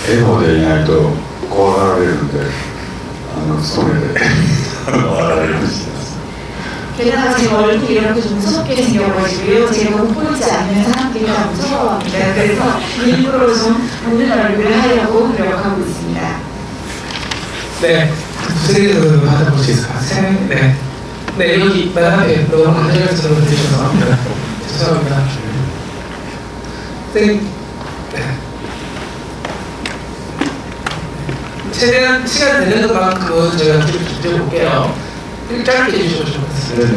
笑顔でいないと怖がられるんで努めて笑われるようにしてます。 게다가 제 얼굴이 이렇게 좀 무섭게 생겨가지고요. 제가 웃보이지 않는 사람들이 다 무서워합니다. 그래서 일부러 좀 웃는 얼굴을 하려고 노력하고 있습니다. 네. 두세 개 더 받아볼 수 있을까요? 네. 네, 여기 맨 앞에 너무 안전해서 들어주셔서 죄송합니다. 네. 최대한 시간 되는 것만큼은 제가 드려볼게요. 짧게 해주시면 좋겠습니다. 네네.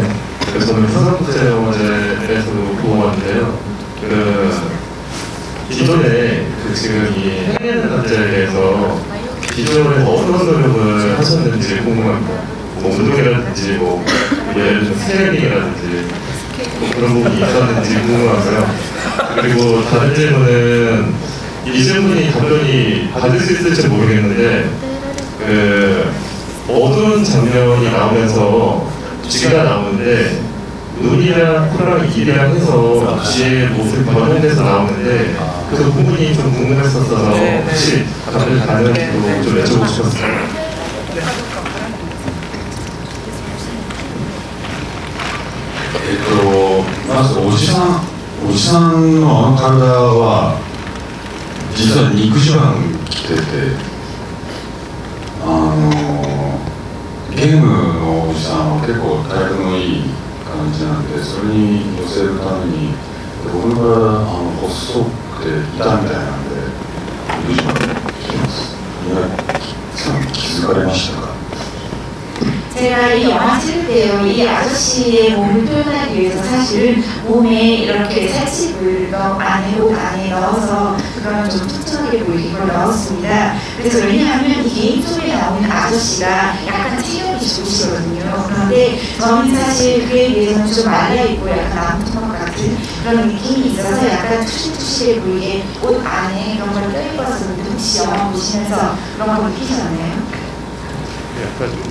그래서 저는 산업재원에서도 보고하는데요. 기존에 지금 이 행위하는 남자에 대해서 기존에 어떤 노력을 하셨는지 궁금합니다. 뭐 운동이라든지 뭐 예를 들어 트레이닝이라든지 뭐 그런 부분이 있었는지 궁금하고요. 그리고 다른 질문은 이 질문이 답변이 받을 수 있을지 모르겠는데 어두운 장면이 나오면서 쥐가 나오는데 눈이랑 코랑 입이랑 해서 쥐의 모습이 변형돼서 나오는데 그 부분이 좀 궁금했었어서 혹시 답변 가능한지도 좀 여쭤보고 싶었어요. まずおじさんの体は実は肉襦袢着ててゲームのおじさんは結構体格のいい感じなんでそれに寄せるために僕の体細くて痛みたいなんで肉襦袢着てます。皆さん気づかれましたか？ 제가 이 영화 찍을 때요, 이 아저씨의 몸을 표현하기 위해서 사실은 몸에 이렇게 살집을 안에 옷 안에 넣어서 그런 좀 튼튼하게 보이게 걸 넣었습니다. 그래서 왜냐하면 이 게임 속에 나오는 아저씨가 약간 체격이 좋으시거든요. 그런데 저는 사실 그에 비해서는 좀 말라있고 약간 나무토막 같은 그런 느낌이 있어서 약간 투실투실해 보이게 옷 안에 그런 걸 껴입어서 혹시 영화 보시면서 그런 거 느끼셨나요? 약간 좀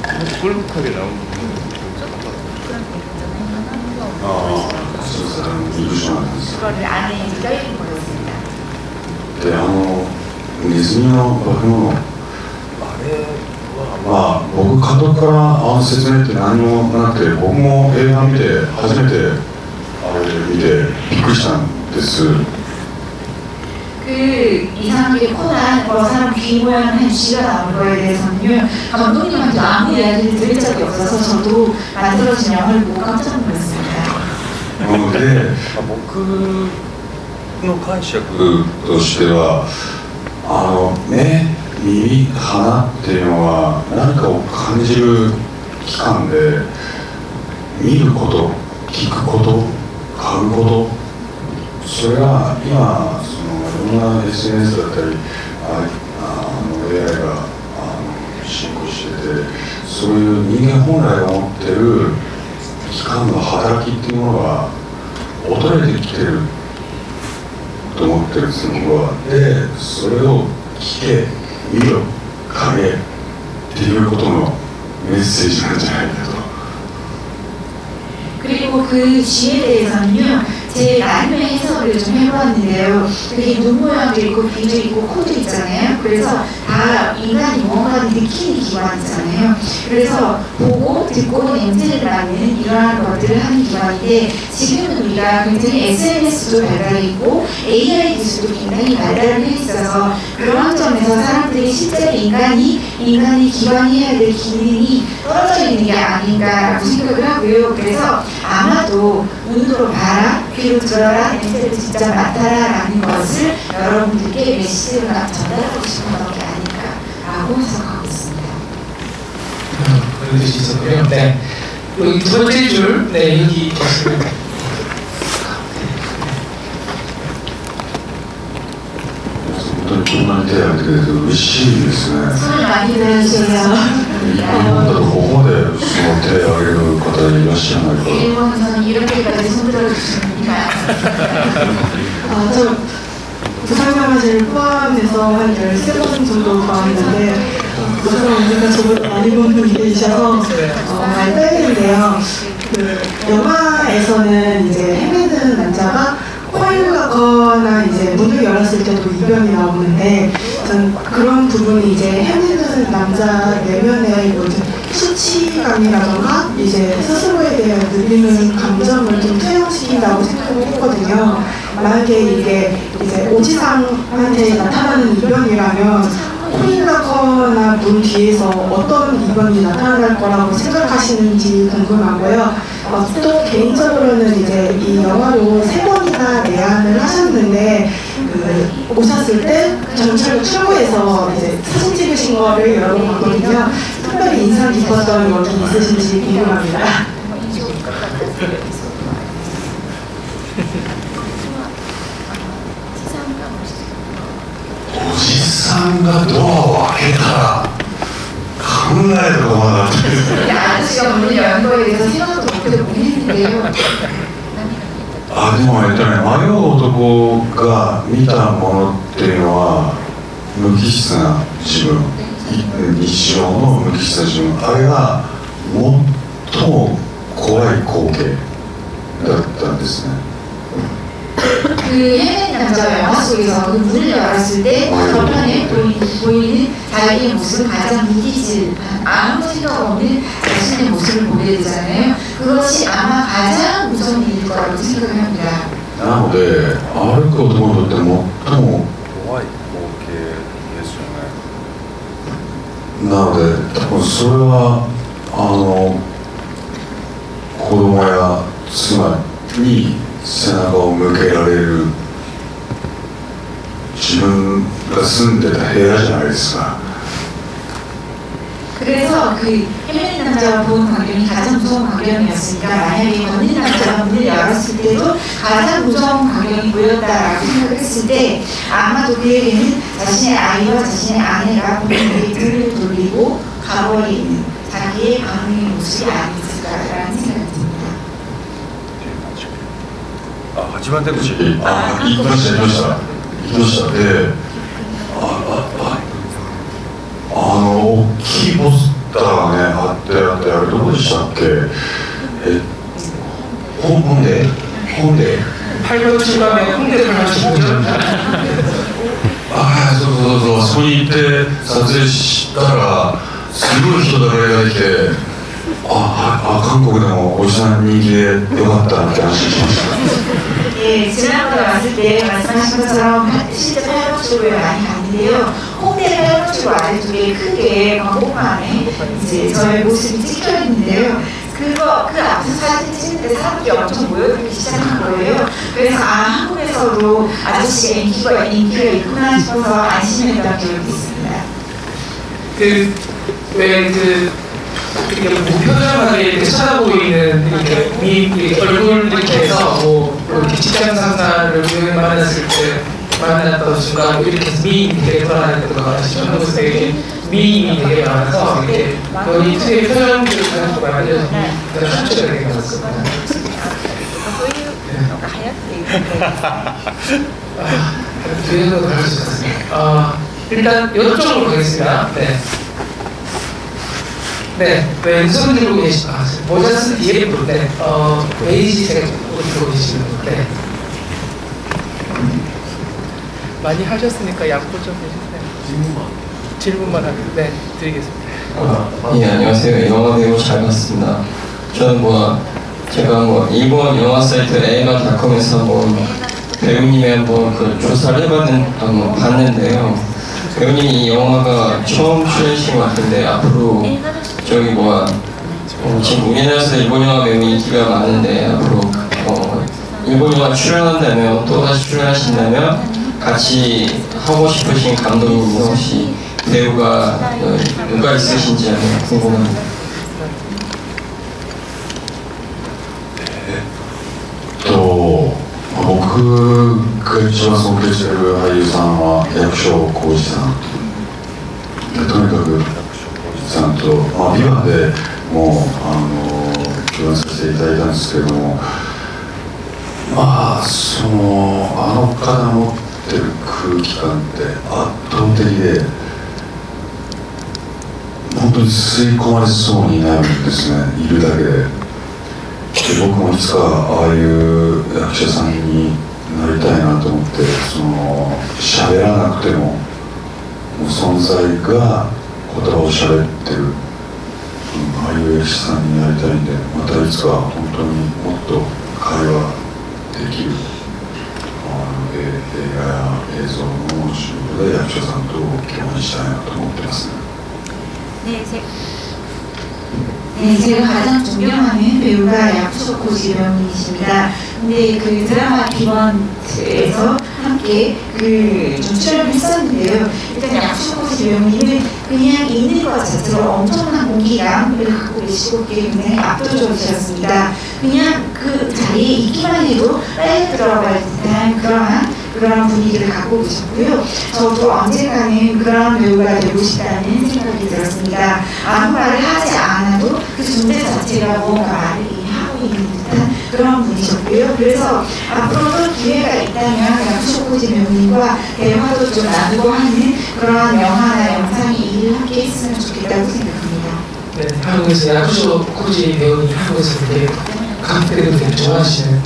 꼴룩하게 나온 부분은肉襦袢なんです。 그거를 안에 껴입은 거였습니다. でネズミの化け物僕監督から説明って何もなくて僕も映画見て初めて見てびっくりしたんです。 그 이상하게 코난 사람 귀 모양을 한 쥐가 나온 거에 대해서는요 감독님한테 아무 이야기를 들은 적이 없어서 저도 만들어진 영화를 보고 깜짝 놀랐습니다. なのでの解釈としては目、耳、鼻っていうのは何かを感じる器官で、見ること、聞くこと、嗅ぐこと、それが今いろんな SNS だったりAI が進行してて、そういう人間本来が持ってる器官の働きっていうものが衰えてきてると思ってるんですよ、僕は。で、それを聞け、見ろ、嗅げっていうことのメッセージなんじゃないかと。 그리고 그 쥐에 대해서는요, 제 나름의 해석을 좀 해보았는데요. 그게 눈 모양도 있고 귀도 있고 코도 있잖아요. 그래서 다 인간이 뭔가를 느끼는 기관이잖아요. 그래서 보고 듣고 냄새를 맡는 이러한 것들을 하는 기관인데, 지금은 우리가 굉장히 SNS도 발달했고 AI 기술도 굉장히 발달을 해 있어서 그런 점에서 사람들이 실제로 인간이 기관이 해야 될 기능이 떨어져 있는 게 아닌가라고 생각을 하고요. 그래서 아마도 눈으로 봐라, 귀로 들어라, 냄새를 직접 맡아라 라는 것을 여러분들께 메시지로 전달하고 싶은 것이 아닐까라고 해석하고 있습니다. 그런 뜻이 있었고요. 네. 여기 두 번째 줄, 네, 여기 있습니다. 정말 대학에서 의식이었어요. 손을 많이 들어주세요. 일본도 고고대 대학의方いらっしゃらないから. 일본에서는 이렇게까지 손 들어주시는 분이 저 부산영화제를 포함해서 한 13번 정도 봐왔는데 부산 언니가 저보다 많이 본 분이 계셔서 많이 떨리는데요. 그 영화에서는 이제 헤매는 남자가 코를 넣거나 이제 문을 열었을 때도 이변이 나오는데, 전 그런 부분이 이제 헤매는 남자 내면의 모든 수치감이라던가 이제 스스로에 대한 느끼는 감정을 좀 투영시킨다고 생각을 했거든요. 만약에 이게 이제 오지상한테 나타나는 이변이라면 코를 넣거나 문 뒤에서 어떤 이변이 나타날 거라고 생각하시는지 궁금하고요. 또 개인적으로는 이제 이 영화로 3번이나 내한을 하셨는데, 오셨을 때 경찰로 출구에서 이제 사진 찍으신 거를 여러 번 봤거든요. 특별히 인상 깊었던 역이 있으신지 궁금합니다. おじさんがドアを開けたら考えることがなって 아저씨가 문을 연 거에 대해서 생각도 못 했는데요. でも迷う男が見たものっていうのは無機質な自分、日常の無機質な自分、あれが最も怖い光景だったんですね。 그 헤맨 남자가 영화 속에서 그 문을 열었을 때 저편에 보이는 자기의 모습은 가장 무기질, 아무 생각 없는 자신의 모습을 보게 되잖아요. 그것이 아마 가장 무서운 일일 거라고 생각을 합니다. なので歩く男にとって最も怖い光景ですよね。なので多分それは子供や妻に背中を向けられる自分が住んでた部屋じゃないですか。 그래서 그 헤맨 남자와 본 광경이 가장 무서운 광경이었으니까, 만약에 걷는 남자가 문을 열었을 때도 가장 무서운 광경이 보였다라고 생각을 했을 때, 아마도 그에게는 자신의 아이와 자신의 아내가 본인에게 등을 돌리고 가버리는 자기의 방황의 모습이 아니었을까라는 생각이 듭니다. 8番出口。行きましたで、大きいポスターがねあってあれどこでしたっけ？本で 800층감에 홍대를 하시군요. そうそこに行って撮影したらすごい人だかりがいて、韓国でもおじさん人気でよかったなって話しました。 예, 지난번에 왔을 때 말씀하신 것처럼 실제 팔각축을 많이 갔는데요. 홍대 팔각축 아래쪽에 크게 광고판에 이제 저의 모습이 찍혀 있는데요. 그 앞에서 사진 찍을 때 사람들이 엄청 모여들기 시작한 거예요. 그래서 한국에서도 아저씨가 인기가 있구나 싶어서 안심했던 기억이 있습니다. 이렇게 무표정하게 이렇게 쳐다보고 있는 이렇게 얼굴 이렇게 해서 이렇게 직장 상사를 우연히 만났을 때 만났던 순간 이렇게 해서 미인이 되게 돌아다녔던 거 아시죠? 한국에서 되게 미인이 되게 많아서 이렇게 거의 특유의 표정들을 가지고 알려진 그런 셔츠가 되게 많았습니다. 뒤에서 다를 수 있습니다. 일단 이쪽으로 가겠습니다. 왼손 들고 모자 쓴 뒤에 부른데, 베이지색 옷 입고 계시는 분인데. 많이 하셨으니까 양보 좀 해주세요. 질문만 하면, 드리겠습니다. 예, 안녕하세요. 영화 배우 잘 봤습니다. 저는 제가 일본 영화 사이트 eiga.com에서 배우님의 한번 조사를 봤는데요. 배우님이 이 영화가 처음 출연이신 것 같은데 앞으로 지금 우리나라에서 일본 영화 매우 인기가 많은데 앞으로 일본 영화 출연한다면 또다시 출연하신다면 같이 하고 싶으신 감독님이 혹시 배우가 누가 있으신지 궁금합니다. 僕が一番尊敬している俳優さんは役所広司さんで、とにかくちゃんと「ビバ」でも共演させていただいたんですけれども、あの方の持ってる空気感って圧倒的で本当に吸い込まれそうになるんですね、いるだけで。僕もいつかああいう役者さんになりたいなと思って、喋らなくても存在が言葉を喋ってる、ああいう役者さんになりたいんで、またいつか本当にもっと会話できる映画や映像の仕事で役者さんと共演したいなと思ってますね。 제가 가장 존경하는 배우가 약초 고지 배우님이십니다. 근데 그 드라마 비번에서 함께 좀 출연을 했었는데요. 일단 약초 고지 배우님은 그냥 있는 것 자체로 엄청난 공기감을 갖고 계시고 굉장히 압도적이셨습니다. 그냥 그 자리에 있기만 해도 빨리 들어갈 듯한 그런 분위기를 갖고 계셨고요. 저도 언젠가는 그런 배우가 되고 싶다는 생각이 들었습니다. 아무 말을 하지 않아도 그 존재 자체가 뭔가 말을 하고 있는 듯한 그런 분이셨고요. 그래서 앞으로도 기회가 있다면 약초코지 배우님과 대화도 좀 나누고 하는 그런 영화나 영상이 일을 함께 했으면 좋겠다고 생각합니다. 네, 한국에서 약초코지 배우님 한국에서 되게 관객들도 되게 좋아하시는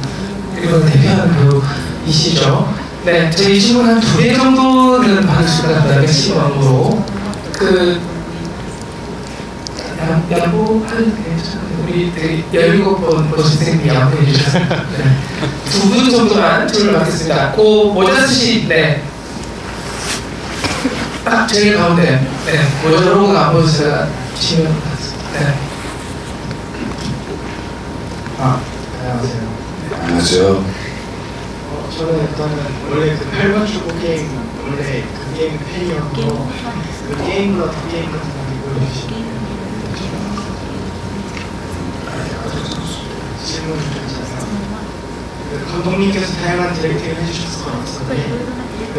일본 대표하는 배우이시죠. 네, 저희 질문 한 2개 정도는 받을 수 있을 것 같아요. 맥시멈으로. 양보하는 우리 되게 17번 선생님이 양보해 주셨습니다. 네. 2분 정도만 질문을 받겠습니다. 모자 쓰신, 딱 제일 가운데, 모자로가 안 보여서 제가 치면 받았습니다. 안녕하세요. 안녕하세요. 저는 일단은 원래 그 8번 축구 게임 원래 그 게임 팬이었고 그 게임 같은 거 보여주시면 질문 드리잖아요. 감독님께서 다양한 디렉팅을 해주셨을 것 같은데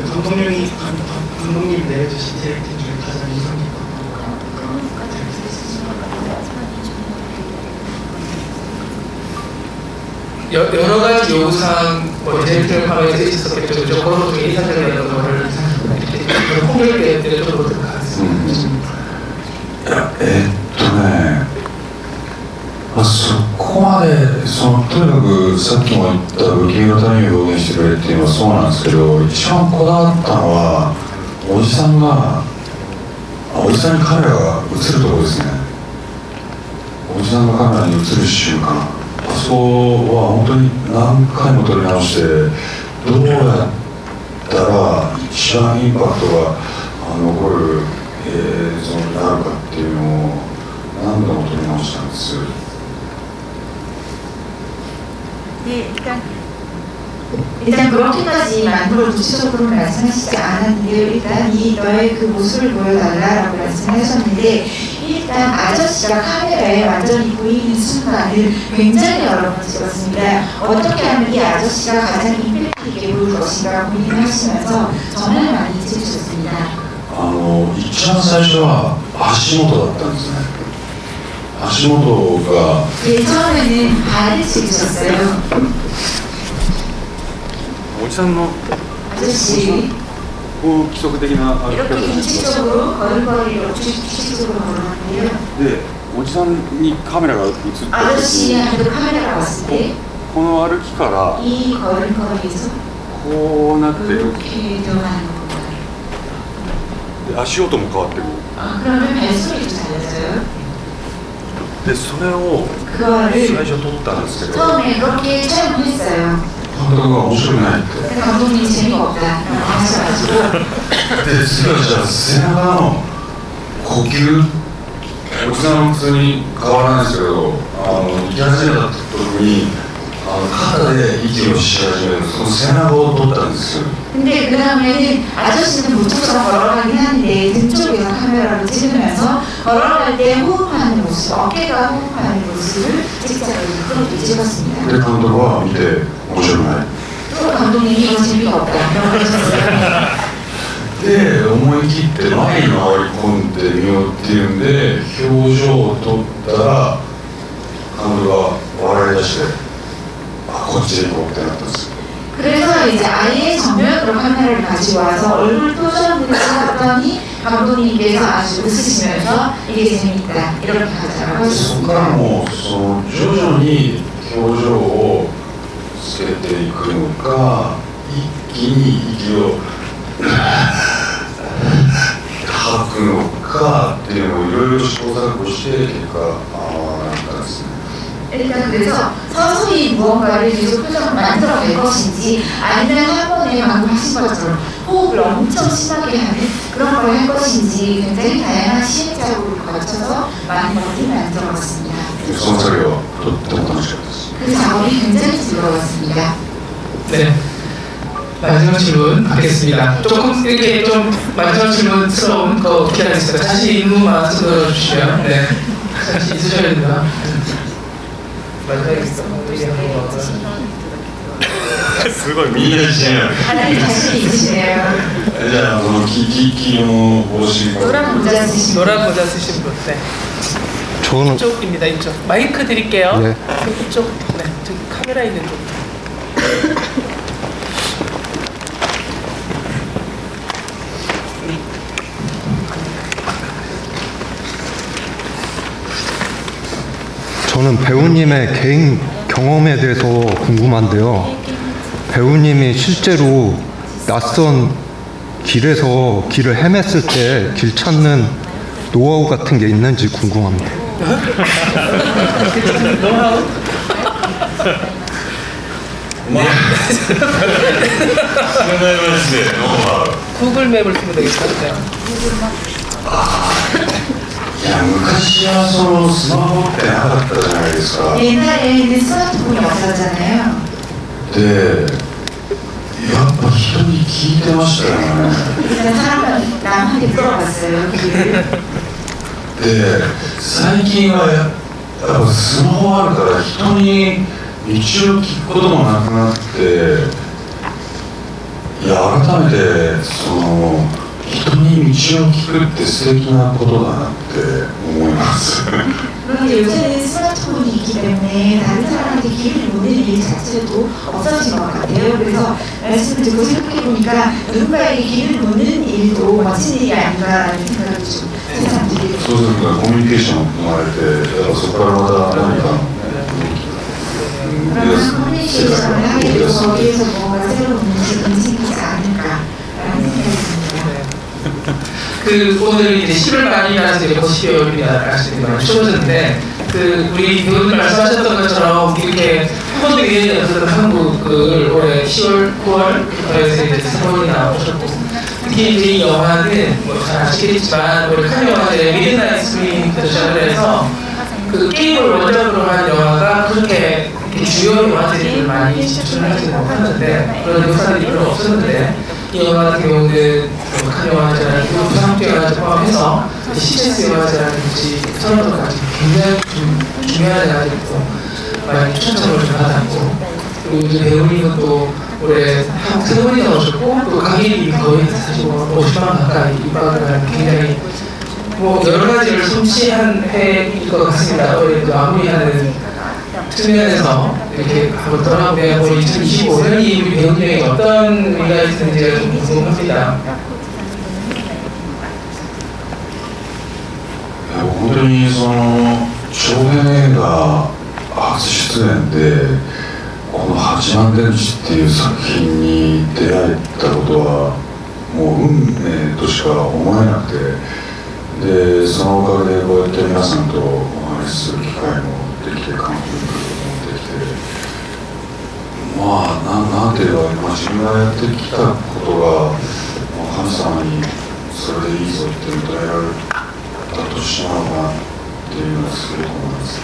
감독님 내려주신 디렉팅 중에 가장 인상 깊었던 그런 디렉팅 있었어요? 여러 가지 요구사항, 디렉팅 화면에서 있었겠죠. 그런 중에 인상적이었던 거를 홍길대 쪽으로 들어가겠습니다. そこまでとにかくさっきも言った不気味の谷を表現してくれるっていうのはそうなんですけど、一番こだわったのはおじさんにカメラが映るところですね。おじさんがカメラに映る瞬間、あそこは本当に何回も撮り直して、どうやったら一番インパクトが残る映像になるかっていうのを何度も撮り直したんです。 네, 일단 그렇게까지 만들어 구체적으로 말씀하시지 않았는데요. 일단 이 너의 그 모습을 보여달라라고 말씀하셨는데 일단 아저씨가 카메라에 완전히 보이는 순간을 굉장히 여러 번 찍었습니다. 어떻게 하면 이 아저씨가 가장 임팩트 있게 보일 것인가 고민을 하시면서 정말 많이 찍으셨습니다. 一番最初は足元だったんですね。足元が 네, 처음에는 발을 찍으셨어요. おじさんの 아저씨 こう規則的な歩き方 이렇게 です 규칙적으로 걸음걸이를 규칙적으로 걸었는데요. でおじさんにカメラが映ってる時に 아저씨한테도 카메라가 왔을 때 この歩きから 이 걸음걸이에서 こうなってる 이렇게 들어가는 건가요? で足音も変わってる 아, 그러면 발소리도 달라져요? でそれを 그거를 最初撮ったんですけど 처음에 그렇게 촬영했어요. 監督が面白くないって 근데 감독님이 재미가 없다 하셔가지고 で次はじゃあ背中の呼吸おじさんは普通に変わらないですけど行き始めた時に肩で息をし始めるその背中を取ったんですよ 근데 그 다음에는 아저씨는 무척처럼 걸어가긴 하는데 등 쪽에서 카메라로 찍으면서 걸어갈 때 호흡하는 모습, 어깨가 호흡하는 모습을 찍자고 그렇게 찍었습니다. で監督は見て面白くない 또 감독님이 이거 재미가 없다 그러셨어요. で思い切って前に回り込んでみようっていうんで表情を撮ったら監督が笑い出してこっちへ行こうってなったんですよ 그래서 이제 아예 정면으로 카메라를 가지고 와서 얼굴 표정을 찍었더니 감독님께서 아주 웃으시면서 이게 재밌다 이렇게 하자고 そこからも徐々に表情をつけていくのか一気に息を吐くのかっていうのをいろいろ試行錯誤して結果なったんですね 일단 그래서 서서히 무언가를 계속 표정을 만들어낼 것인지 아니면 한 번에 방금 하신 것처럼 호흡을 엄청 심하게 하는 그런 걸 할 것인지 굉장히 다양한 시행착오를 거쳐서 많은 것들을 만들어봤습니다. その作業はとっても楽しかったです 그 작업이 굉장히 즐거웠습니다. 네. 마지막 질문 받겠습니다. 조금 이렇게 좀 마지막 질문스러운 거 기다리겠습니다. 자신 있는 말씀 들어주시면 네. 자신 있으셔야 됩니다. 마지막에すごいみんな自信ある 하나님 자신이 있으시네요. じゃあその黄の帽子 노란 모자 쓰신 노란 모자 쓰신 분. 네. 저는 이쪽입니다. 이쪽. 마이크 드릴게요. 네. 이쪽. 네. 저기 카메라 있는 쪽. 저는 배우님의 개인 경험에 대해서 궁금한데요. 배우님이 실제로 낯선 길에서 길을 헤맸을 때 길 찾는 노하우 같은 게 있는지 궁금합니다. 노하우? 구글 맵을 쓰면 되겠다. いや昔はそのスマホってなかったじゃないですか 옛날에는 스마트폰이 없었잖아요. でやっぱ人に聞いてましたよね 그래서 사람은 남한테 물어봤어요. 길을. で最近はやっぱスマホあるから人に道を聞くこともなくなっていや改めてその人に道を聞くって素敵なことだなって思います 그런데 요새는 스마트폰이 있기 때문에 다른 사람한테 길을 묻는 일 자체도 없어진 것 같아요. 그래서 말씀을 듣고 생각해보니까 누군가에게 길을 묻는 일도 멋진 일이 아닌가라는 생각을 좀 세상 들게 됩니다. そうするとコミュニケーション生まれてやっぱそこからまた何か 그러면 커뮤니케이션을 하게 되고 거기에서 뭔가 새로운 음식이 생기지 않을까라는 생각이 듭니다. 그 오늘 이제 10월 말이라서 이제 곧 12월이라 아시는 추워졌는데 그 우리 배우님 말씀하셨던 것처럼 이렇게 한 번도 기회가 없었던 한국을 올해 10월, 9월에서 이제 3월이 나오셨고 특히 이제 이 영화는 뭐 잘 아시겠지만 우리 칸 영화제 미드나잇 스크린부터 시작을 해서 그 게임을 원작으로 한 영화가 그렇게 주요 영화제들을 많이 진출을 하지는 못하는데 그런 역사들이 별로 없었는데 이 영화 같은 경우는 칸 영화제라든지 부산국제 영화제 포함해서 CBS 영화제라든지 토론토까지 굉장히 중요한 영화제도 많이 추천을 좀 받았고 그리고 이제 배우님은 또 올해 한국 세 번이나 오셨고 또 강의비 거의 사실 50만 가까이 입학을 하는 굉장히 뭐 여러 가지를 솜씨한 해일 것 같습니다. 올해 마무리하는 측면에서 이렇게 한번 돌아보면 2025년이 우리 배우님에게 어떤 의미가 있는지가 좀 궁금합니다. 本当にその長編映画初出演でこの「八幡出口」っていう作品に出会えたことはもう運命としか思えなくてでそのおかげでこうやって皆さんとお話しする機会もできて韓国に来ることもできてまあなんて言えば自分がやってきたことが神様にそれでいいぞって認められたとしなのかなっていうのをすごく思います。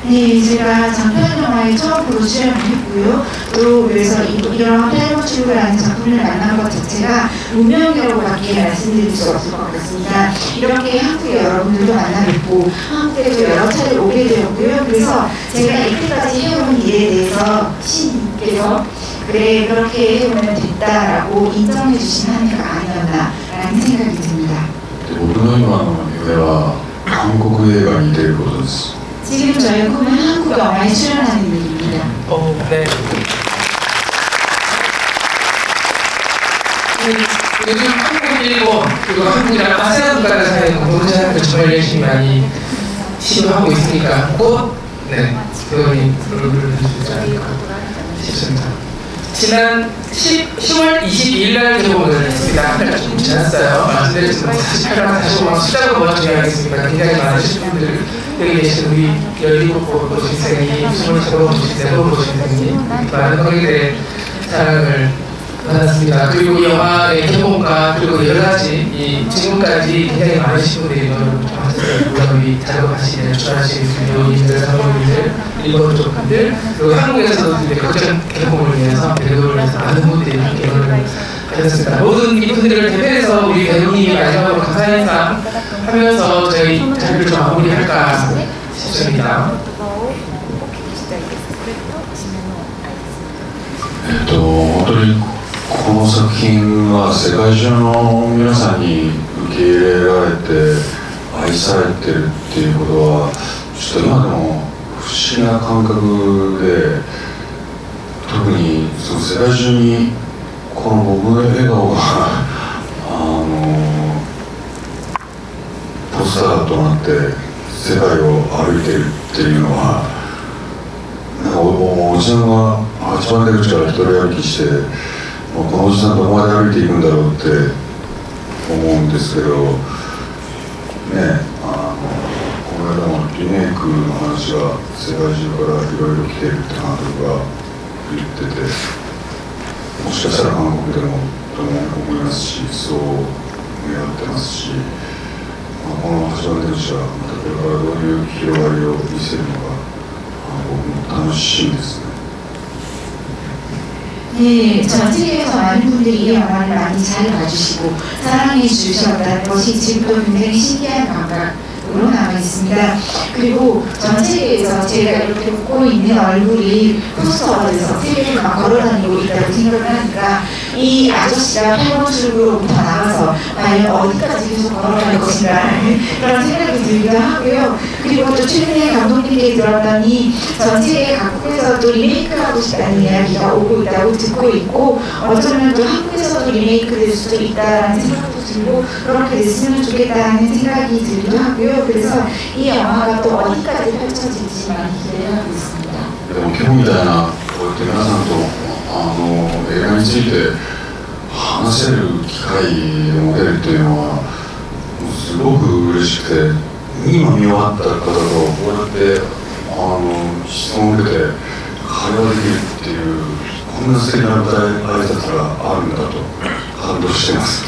네, 제가 장편 영화에 처음으로 출연을 했고요. 또 그래서 이런 팔보출구라는 작품을 만난 것 자체가 운명이라고밖에 말씀드릴 수 없을 것 같습니다. 이렇게 한국의 여러분들도 만나뵙고 한국에도 여러 차례 오게 되었고요. 그래서 제가 이때까지 해온 일에 대해서 신님께서 그래 그렇게 해오면 됐다라고 인정해 주신 한 해가 아니었나라는 생각이 듭니다. 僕の今の夢は韓国映画に出ることです。 지금 저희 꿈은 한국 영화에 출연하는 일입니다. 네. 요즘 한국, 일본, 그리고 한국이랑 아세안 국가들 사이에 공동체를 정말 열심히 많이 시도하고 있으니까 곧 배우님 얼굴을 해주지 않을까 싶습니다. 지난 10월 22일 날 개봉을 했습니다. 한 달 조금 지났어요. 말씀드렸지만 48만 45만 숫자가 뭐가 중요하겠습니까? 굉장히 많으신 분들 여기 계신 우리 17번 보신 생이 23번 보신 4번 보신 생이 많은 관객들의 사랑을 받았습니다. 그리고 이 영화의 개봉과 그리고 여러 가지 지금까지 굉장히 많으신 분들이 너무 좋아하셨어요. 물론 우리 자료 가시는 출연하시는 배우님들, 사모님들, 일본 쪽 분들 그리고 한국에서도 이제 극장 개봉을 위해서 배우를 위해서 많은 분들이 개봉을 하셨습니다. 모든 이분들을 대표해서 우리 배우님이 마지막으로 감사 인사 하면서 저희 자리를 좀 마무리할까 싶습니다. 本当にこの作品は世界中の皆さんに受け入れられて愛されてるっていうことはちょっと今でも不思議な感覚で特にその世界中にこの僕の笑顔がポスターとなって世界を歩いてるっていうのはなんかおじさんが8番出口から一人歩きしてこのおじさんどこまで歩いていくんだろうって思うんですけどねこの間もリメイクの話が世界中からいろいろ来てるって監督が言っててもしかしたら韓国でもとも思いますしそう願ってますし、この8番出口はまたこれからどういう広がりを見せるのか僕も楽しみですね。 네, 전 세계에서 많은 분들이 이 영화를 많이 잘 봐주시고 사랑해 주셨다는 것이 지금도 굉장히 신기한 감각으로 남아있습니다. 그리고 전 세계에서 제가 이렇게 웃고 있는 얼굴이 포스터에서 세계를 막 걸어다니고 있다고 생각을 하니까 이 아저씨가 8번 출구로부터 나가서 과연 어디까지 계속 걸어갈 것인가 그런 생각이 들기도 하고요. 그리고 또 최근에 감독님께 들었더니 전 세계 각국에서도 리메이크하고 싶다는 이야기가 오고 있다고 듣고 있고 어쩌면 또 한국에서도 리메이크 될 수도 있다는 생각도 들고 그렇게 됐으면 좋겠다는 생각이 들기도 하고요. 그래서 이 영화가 또 어디까지 펼쳐질지 많이 기대를 하고 있습니다. 今日みたいなこうやって皆さんと映画について話せる機会を持てるっていうのはすごく嬉しくて今見終わった方とこうやって質問を受けて会話できるっていうこんな素敵な舞台挨拶があるんだと感動してます。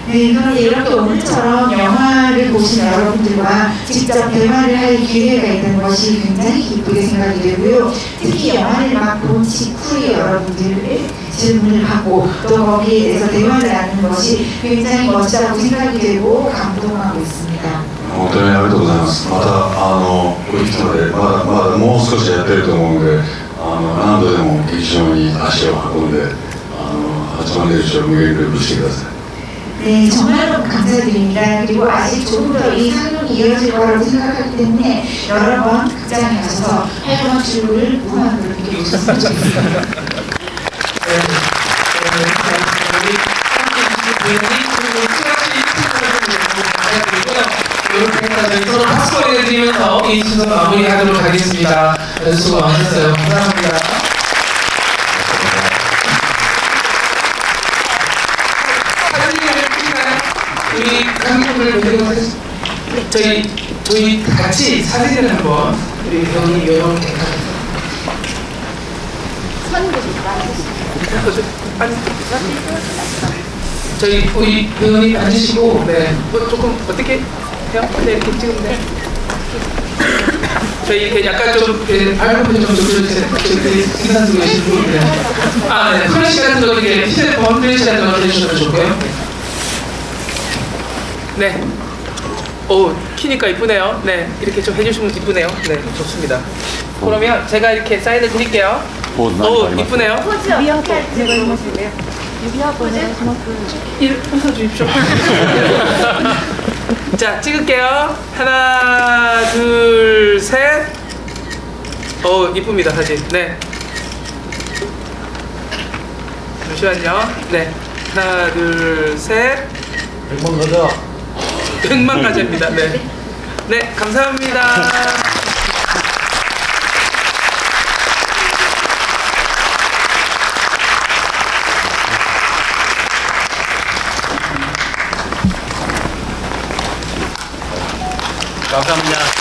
네, 그런데 이렇게 오늘처럼 영화를 보신 여러분들과 직접 대화를 할 기회가 있는 것이 굉장히 기쁘게 생각이 되고요. 특히 영화를 막 본 직후에 여러분들의 질문을 받고 또 거기에 대해서 대화를 나누는 것이 굉장히 멋지다고 생각이 되고 감동하고 있습니다. 本当にありがとうございます。またこういう人でまだもう少しやってると思うので、何度でも劇場に足を運んで8万年以上無限ループしてください。 네, 정말로 감사드립니다. 그리고 아직 조금 더 이 상영이 이어질 거라고 생각하기 때문에 여러 번 극장에 가셔서 8번 출구를 무한으로 느껴보셨으면 좋겠습니다. 이렇게 서로 박수 보내드리면서 이 순서 마무리하도록 하겠습니다. 수고 많으셨어요. 감사합니다. 우리 관객분들 저희 같이 사진을 한번 우리 여기 이렇게 저희 우리 배우님 앉으시고 네 조금 어떻게 해요? 네 이렇게 찍으면 돼. 저희 이렇게 약간 좀 발표를 좀 해주세요. 인사 쓰고 계신 분. 네. 네. 플래시 같은 거 이렇게 휴대폰 플래시 같은 거 해주시면 좋고요. 네. 오, 키니까 이쁘네요. 네, 이렇게 좀 해주시면 이쁘네요. 네, 좋습니다. 그러면 제가 이렇게 사인을 드릴게요. 오, 이쁘네요. 웃어주십시오. 자, 찍을게요. 하나, 둘, 셋. 오, 이쁩니다, 사진. 네. 잠시만요. 네. 하나, 둘, 셋. 100만 가자. 100만 가자입니다. 네. 네, 감사합니다. 감사합니다.